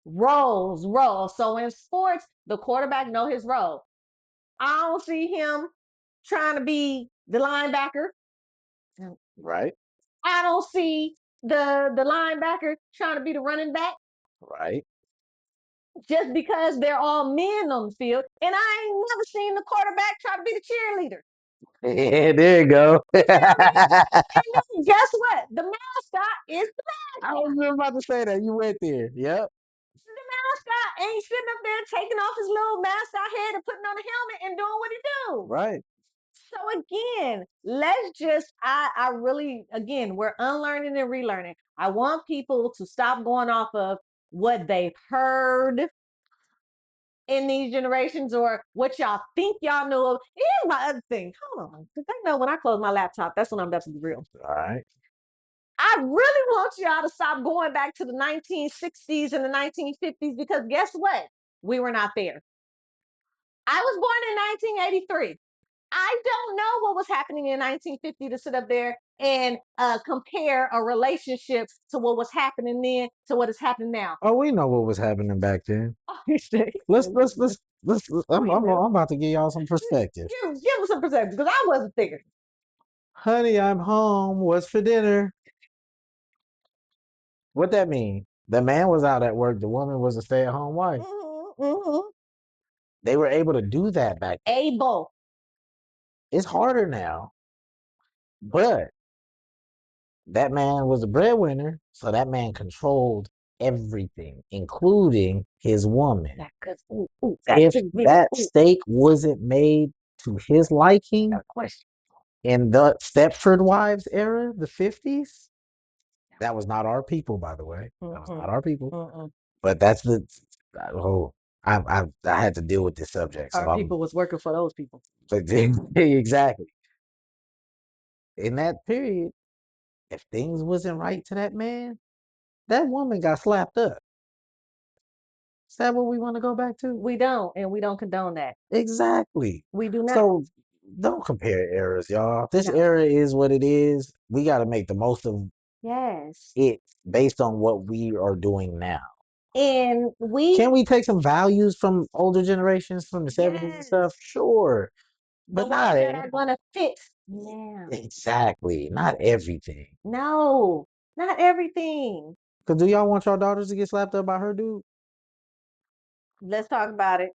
roles. So in sports, the quarterback know his role. I don't see him trying to be the linebacker. Right. I don't see the linebacker trying to be the running back Right. just because they're all men on the field. And I ain't never seen the quarterback try to be the cheerleader. Yeah, there you go. You see what I mean? I And then guess what? The mascot is the was mascot. just about to say that. You went there. Yep. The mascot ain't sitting up there taking off his little mascot head and putting on a helmet and doing what he do. Right. So again, let's just I really again we're unlearning and relearning. I want people to stop going off of what they've heard in these generations or what y'all think y'all know of. Here's my other thing. Hold on. Because I know when I close my laptop, that's when I'm about to be real. All right. I really want y'all to stop going back to the 1960s and the 1950s because guess what? We were not there. I was born in 1983. I don't know what was happening in 1950 to sit up there and compare a relationship to what was happening then to what is happening now. Oh, we know what was happening back then. Oh, he said, Let's let's let's we I'm knew. about to give y'all some perspective. Give us some perspective because I wasn't thinking. Honey, I'm home. What's for dinner? What that mean? The man was out at work. The woman was a stay-at-home wife. Mm-hmm. They were able to do that back then. Able. It's harder now, but that man was a breadwinner, so that man controlled everything, including his woman. That cause got If to be that steak wasn't made to his got liking a question. in the Stepford Wives era, the 50s, that was not our people, by the way. That was Mm-mm, not our people. mm-mm. But that's the oh, I had to deal with this subject, so Our I'm people was working for those people. exactly in that period. If things wasn't right to that man, that woman got slapped up. Is that what we want to go back to? We don't, and we don't condone that. Exactly. We do not. So don't compare eras, y'all. This No. era is what it is. We got to make the most of Yes. it based on what we are doing now. And we, Can we take some values from older generations from the 70s and stuff? yes, Sure. the But not ones that are gonna fit now. exactly, not everything. No, not everything. Cause do y'all want your daughters to get slapped up by her dude? Let's talk about it.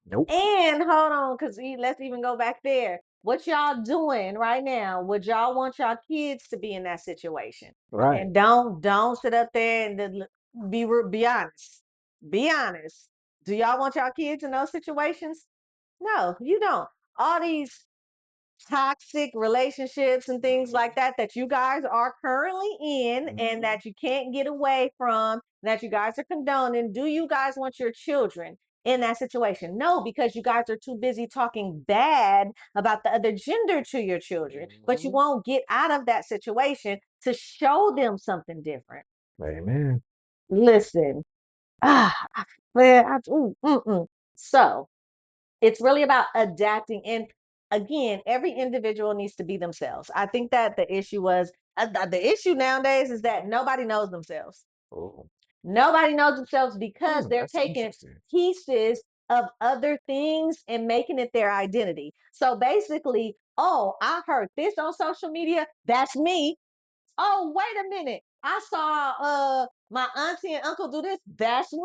Nope. And hold on, because let's even go back there. What y'all doing right now? Would y'all want y'all kids to be in that situation? Right. And don't sit up there and be honest. Be honest. Do y'all want y'all kids in those situations? No, you don't. All these toxic relationships and things like that that you guys are currently in and Mhm. that you can't get away from, that you guys are condoning. Do you guys want your children in that situation? No, because you guys are too busy talking bad about the other gender to your children, but you Mhm. won't get out of that situation to show them something different. Amen. Listen, ah, man, so it's really about adapting. And again, every individual needs to be themselves. I think that the issue was the issue nowadays is that nobody knows themselves. Oh, Nobody knows themselves because they're that's taking interesting. pieces of other things and making it their identity. So basically, oh, I heard this on social media. That's me. Oh, wait a minute. I saw my auntie and uncle do this. That's me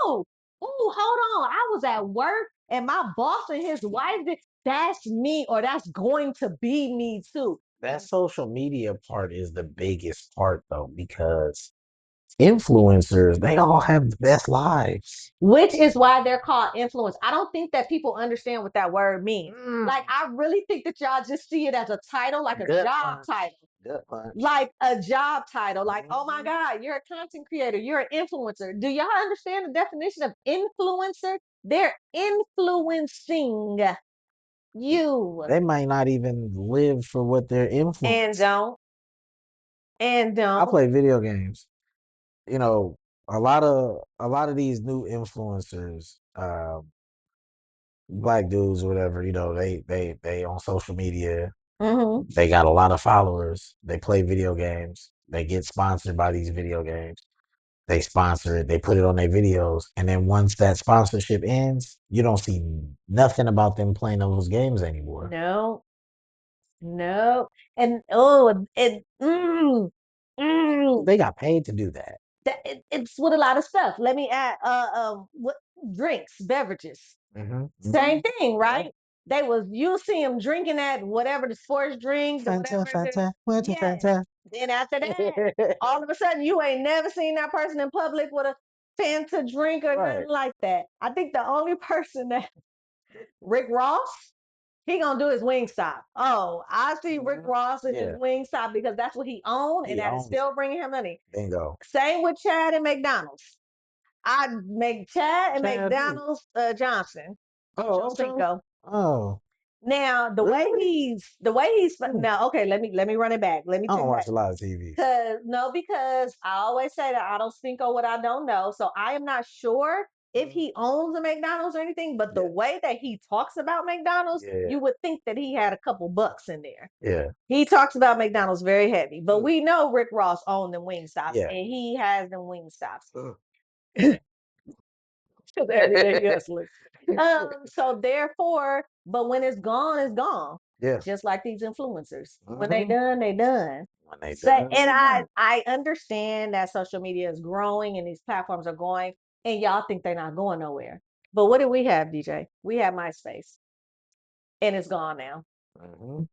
too. Oh, hold on. I was at work and my boss and his wife did. That's me, or that's going to be me too. That social media part is the biggest part though, because influencers, they all have the best lives. Which is why they're called influence. I don't think that people understand what that word means. Mm. Like, I really think that y'all just see it as a title, like a Gut job punch. title. Gut punch. Like a job title, like, oh my Mhm. God, you're a content creator, you're an influencer. Do y'all understand the definition of influencer? They're influencing you They might not even live for what they're and influencing. don't, and I don't. play video games. You know, a lot of these new influencers, black dudes or whatever, they on social media, Hmm. they got a lot of followers, they play video games, they get sponsored by these video games, they sponsor it, they put it on their videos, and then once that sponsorship ends, you don't see nothing about them playing those games anymore. No, no. And oh, mm, They got paid to do that. it's with a lot of stuff. Let me add what drinks, beverages. Hmm. Same thing, Yeah. right? They was you see them drinking that whatever the sports drink or Fanta, whatever. Fanta, Fanta, Yes. Fanta. Then after that, all of a sudden you ain't never seen that person in public with a Fanta drink or Right. nothing like that. I think the only person that Rick Ross, he gonna do his Wingstop. Oh, I see Rick Mhm. Ross in his Yeah, Wingstop because that's what he owned and he that is owns it. still bringing him money. Bingo. Same with Chad and McDonald's. I make Chad and Chad who? McDonald's Johnson, Oh, Joe Ocho? Cinco. Oh. Now, Really? the way he's Hmm. now, okay, let me run it back. Let me I take don't back. watch a lot of TV, so Cause no, because I always say that I don't speak on what I don't know. So I am not sure if Mhm. he owns a McDonald's or anything, but the Yeah, way that he talks about McDonald's, yeah, you would think that he had a couple bucks in there. yeah, He talks about McDonald's very heavy, but mm, we know Rick Ross owned them wing stops yeah. and he has them wing stops. Mm. Because everyday hustling. So therefore, but when it's gone. Yeah. Just like these influencers. When they Hmm. done, they done. When they So, done, and they done. I understand that social media is growing and these platforms are going, and y'all think they're not going nowhere. But what do we have, DJ? We have MySpace, and it's gone now. Hmm.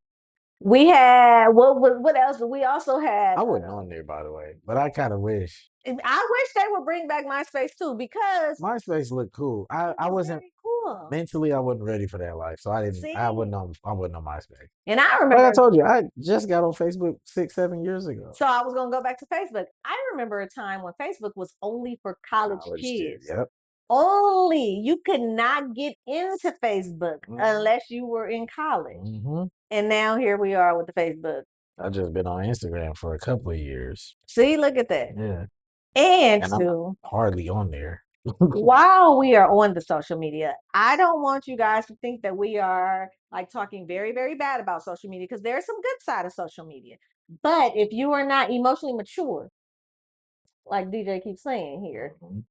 We had what else? We also had. I wasn't on there, by the way, but I kind of wish I wish they would bring back MySpace too because MySpace looked cool. it I was wasn't very cool. mentally, I wasn't ready for that life, so I didn't. See, I wasn't on MySpace. and I Like I remember. told you, I just got on Facebook 6, 7 years ago. So I was gonna go back to Facebook. I remember a time when Facebook was only for college College kid. kids. Yep. Only you could not get into Facebook Hmm. unless you were in college. Hmm. And now here we are with the Facebook. I just been on Instagram for a couple of years. See, look at that. Yeah, And and I'm two, hardly on there. while we are on the social media, I don't want you guys to think that we are like talking very, very bad about social media because there's some good side of social media. But if you are not emotionally mature, like DJ keeps saying here, Mhm.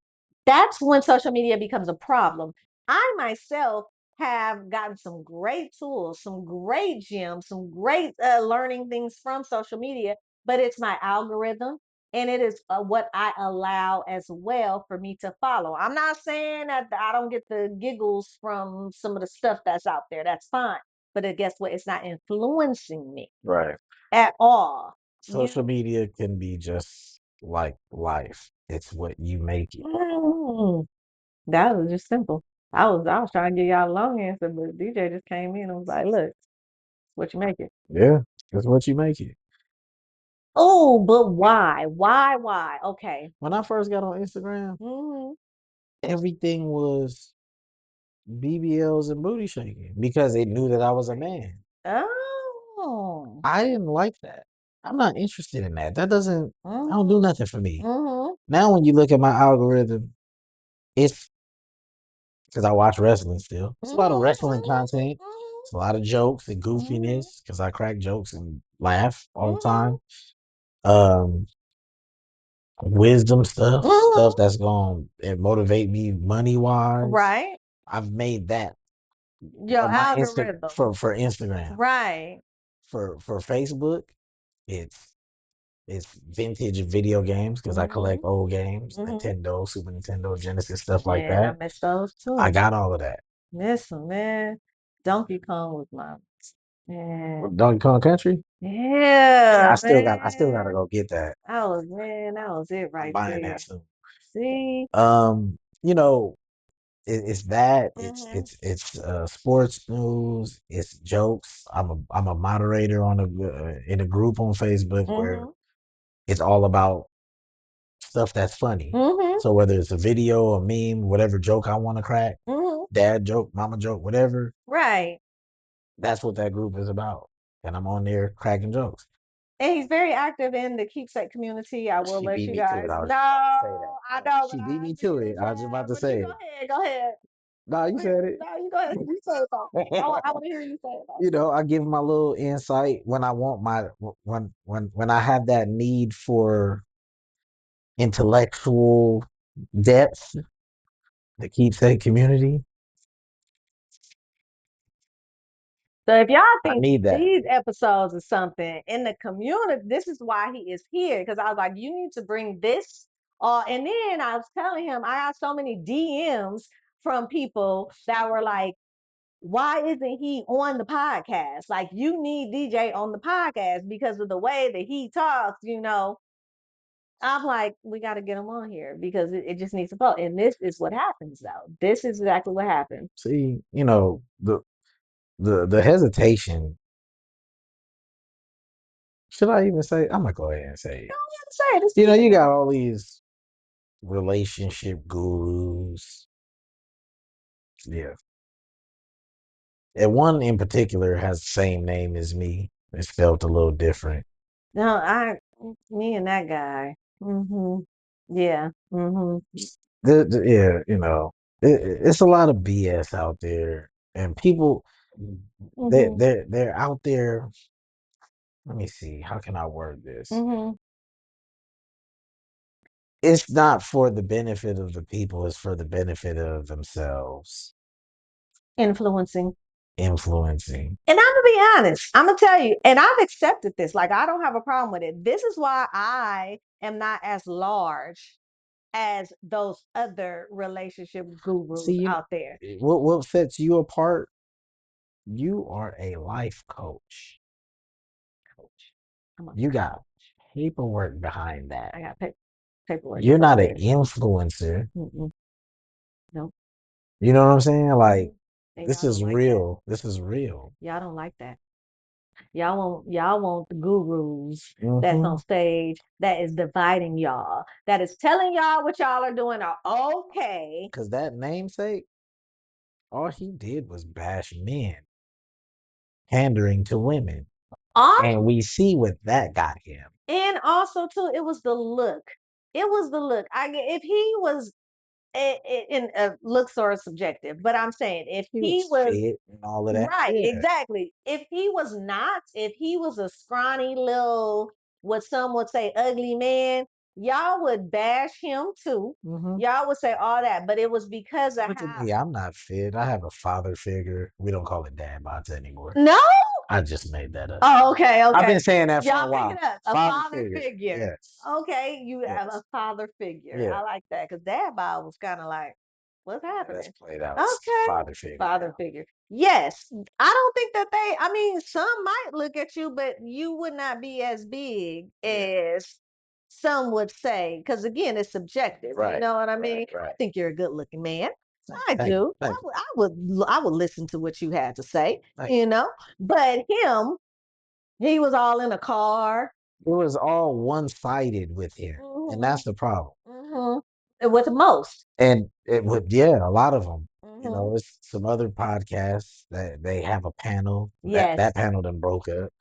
that's when social media becomes a problem. I myself have gotten some great tools, some great gems, some great learning things from social media, but it's my algorithm and it is what I allow as well for me to follow. I'm not saying that I don't get the giggles from some of the stuff that's out there. That's fine. But guess what? It's not influencing me Right. at all. Social You media can be just like life. It's what you make it. Mm, that was just simple. I was trying to give y'all a long answer, but DJ just came in and was like, "Look, what you make it." Yeah, it's what you make it. Oh, but why? Why? Okay. When I first got on Instagram, Hmm. everything was BBLs and booty shaking because it knew that I was a man. Oh. I didn't like that. I'm not interested in that. I don't do Hmm. nothing for me. Hmm. Now, when you look at my algorithm, it's because I watch wrestling still. It's a lot of wrestling content. It's a lot of jokes and Hmm. goofiness because I crack jokes and laugh all the Hmm. time. Um, wisdom stuff Hmm. that's going to motivate me money wise. Right. I've made that Your my Insta algorithm. for Instagram. Right. For Facebook, it's it's vintage video games because I collect Hmm. old games, Hmm. Nintendo, Super Nintendo, Genesis, stuff like Man, I that. miss those I too. got all of that. Listen, man. Donkey Kong was my man. What, Donkey Kong Country? Yeah, Yeah, I still gotta man. go get that. That was it I'm right buying that there. soon. See? You know, it's that. Hmm. It's sports news. It's jokes. I'm a moderator on in a group on Facebook where Hmm. it's all about stuff that's funny. Hmm. So whether it's a video, a meme, whatever joke I want to crack, Hmm. dad joke, mama joke, whatever, Right. that's what that group is about. And I'm on there cracking jokes. And he's very active in the keepsake community. I will She let beat you me to it. guys I was know. just about to say that. I know, but She beat I me to did, it. I was just yeah. about to But you say go it. ahead. Go ahead. No, you said it. No, you go ahead. You say it though. I want to hear you say it though. You know, I give my little insight when I want my when I have that need for intellectual depth, the keepsake community. So if y'all I think need that. these episodes are something in the community, this is why he is here. Because I was like, you need to bring this. And then I was telling him I got so many DMs from people that were like, why isn't he on the podcast? Like, you need DJ on the podcast because of the way that he talks. I'm like, we got to get him on here because it just needs to flow. And this is what happens, though. This is exactly what happened. See, you know, the hesitation. Should I even say? I'm gonna go ahead and say Go it. ahead and say it. It's You know, you TJ. got all these relationship gurus. Yeah, And one in particular has the same name as me. It's spelled a little different. No, me and that guy. Yeah. Yeah, it's a lot of BS out there, and people Hmm. they're out there. Let me see. How can I word this? Hmm. It's not for the benefit of the people. It's for the benefit of themselves, Influencing. influencing. And I'm gonna be honest. I'm gonna tell you, and I've accepted this. Like I don't have a problem with it. This is why I am not as large as those other relationship See, gurus out there. what sets you apart? You are a life coach. Coach. I'm a You got coach. paperwork behind that. I got paperwork You're for not an this. influencer. Mm-mm, nope. You know what I'm saying? Like, And this y'all don't is like that. real. This is real. Y'all don't like that. Y'all want the gurus that's on Mm-hmm. stage that is dividing y'all, that is telling y'all what y'all are doing are okay. Because that namesake, all he did was bash men, pandering to women. And we see what that got him. And also too, it was the look. It was the look. If he was in looks are subjective, but I'm saying if He he was was fit and all of that. right, Yeah. exactly. If he was not, if he was a scrawny little, what some would say, ugly man, y'all would bash him too. Mm-hmm. Y'all would say all that, but it was because of Look at how. me. I'm not fit. I have a father figure. We don't call it dad bods anymore. No. I just made that up. Oh, okay, I've okay. been saying that for a Y'all pick it while. up. A Father father figure. figure. Yes. Okay, you have a Yes. father figure. Yeah. I like that because dad bod was kind of like, what's Yeah, that's happening? played out. It's Okay, father figure father now. figure. Yes, I don't think that they. I mean, some might look at you, but you would not be as big Yeah. as some would say. Because again, it's subjective. You Right. know what I Right. mean? I Right. think you're a good looking man. I Thank you. do. Thank you. I would listen to what you had to say. Thank You know, but him. He was all in a car. you. It was all one sided with him. And Hmm. that's the problem. Hmm. With most. And it would, yeah, a lot of them. Hmm. It's some other podcasts that they have a panel. That Yes, panel then broke up.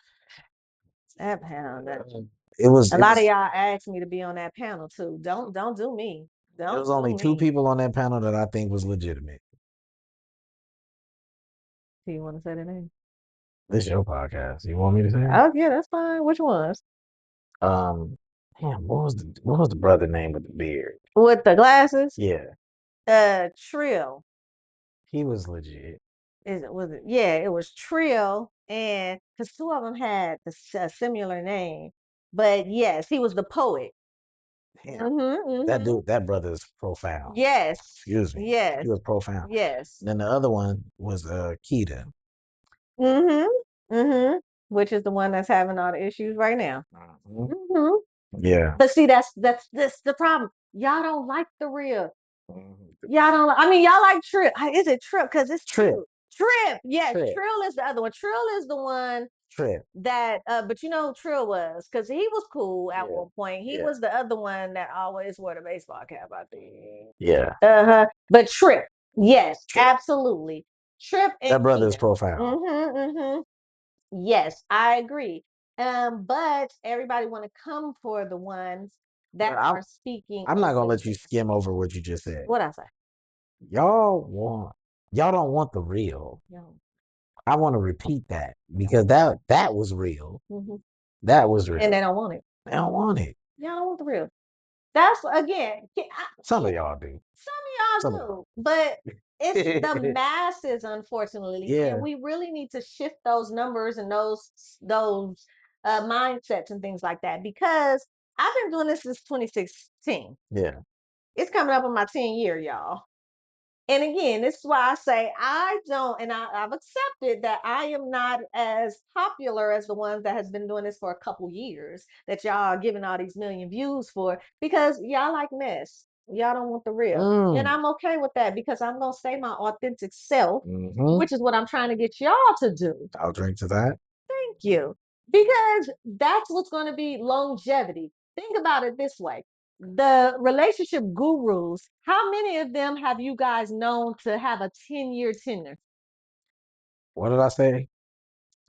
that panel. It was A it lot of was y'all asked me to be on that panel too. Don't do me. it Don't was do only two me. people on that panel that I think was legitimate. Do you want to say the name? This your podcast. You want me to say it? Oh yeah, that's fine. Which ones? Um, damn, what was the brother name with the beard? With the glasses? Yeah, Trill. he was legit. Is it was it? Yeah, it was Trill, and because two of them had a similar name, but yes, he was the poet. Damn, Hmm. that brother is profound. Yes, Excuse me, yes, he was profound. yes. Then the other one was Keita. Mhm, mhm. Which is the one that's having all the issues right now. Mhm. Mhm. Yeah. But see, that's the problem. Y'all don't like the real. Mhm. Y'all don't. I mean, y'all like Trip. Is it Trip? Because it's Trip, two. Trip. Yes, trip, Trill is the other one. Trill is the one trip. that. But you know who Trill was because he was cool at Yeah, one point. He yeah, was the other one that always wore the baseball cap. I think. yeah. Uh-huh. But Trip. Yes, Trip. absolutely. Trip That and brother is Keita. profound. Mm-hmm. Mm-hmm. Yes, I agree. But everybody want to come for the ones But that are speaking I'm not gonna let you openly. skim over what you just said. What I say? Y'all want y'all don't want the real. You I want to repeat that because that was real. hmm. That was And they real. don't want it. They don't want it. Y'all don't want the real. That's again. Some of y'all do. Some Some of of y'all y'all. do, but it's the Do. masses, unfortunately, and Yeah. we really need to shift those numbers and those mindsets and things like that because I've been doing this since 2016. Yeah. It's coming up on my 10 year, y'all. And again, this is why I say I don't, and I've accepted that I am not as popular as the ones that has been doing this for a couple years that y'all are giving all these million views for because y'all like mess. Y'all don't want the real. And Mm. I'm okay with that because I'm gonna stay my authentic self, Hmm. which is what I'm trying to get y'all to do. I'll drink to that. Thank you. Because that's what's going to be longevity. Think about it this way. The relationship gurus, how many of them have you guys known to have a 10-year tenure? What did I say?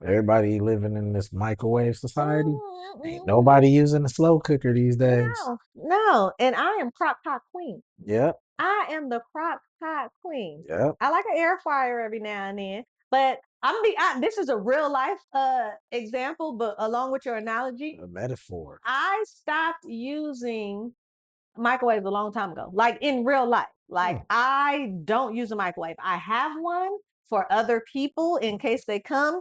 Everybody living in this microwave society. Mhm, Ain't mhm. nobody using a slow cooker these days. No, no. And I am crock pot queen. Yep, I am the crock pot queen. yep. I like an air fryer every now and then, but this is a real life example, but along with your analogy, A metaphor. I stopped using microwaves a long time ago. Like in real life. Like Hmm. I don't use a microwave. I have one for other people in case they come.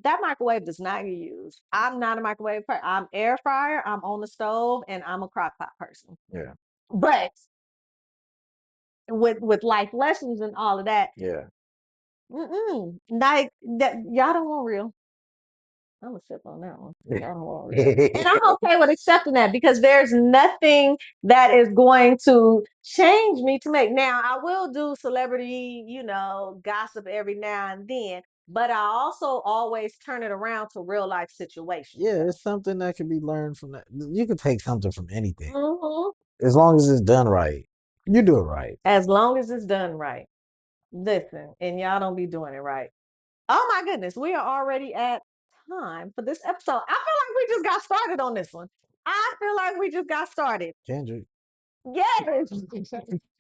That microwave does not get used. I'm not a microwave person. I'm air fryer, I'm on the stove, and I'm a crock pot person. Yeah, But with life lessons and all of that, yeah. like that, y'all don't want real. I'm gonna sip on that one. Y'all don't want real, and I'm okay with accepting that because there's nothing that is going to change me to make. Now I will do celebrity, gossip every now and then, but I also always turn it around to real life situations, Yeah, though. it's something that can be learned from that. You can take something from anything Hmm. as long as it's done right. You do it right. As long as it's done right. Listen, and y'all don't be doing it right. Oh my goodness, we are already at time for this episode. I feel like we just got started on this one. I feel like we just got started. Kendrick. Yes.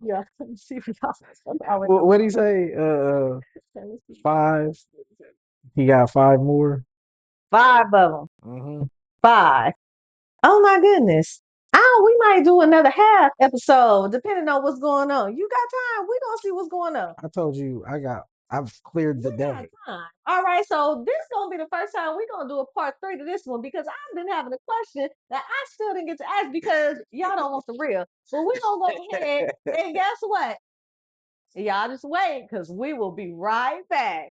Yeah. Let me see what else. I would What do you say? Let me see. Five. He got five more. Five of them. Hmm. Five. Oh my goodness. Oh, we might do another half episode depending on what's going on. You got time? We gonna see what's going on. I told you I've cleared the We got day. time. All right, so this gonna be the first time we're gonna do a part three to this one because I've been having a question that I still didn't get to ask because y'all don't want the real. So we're gonna go ahead and guess what? Y'all just wait because we will be right back.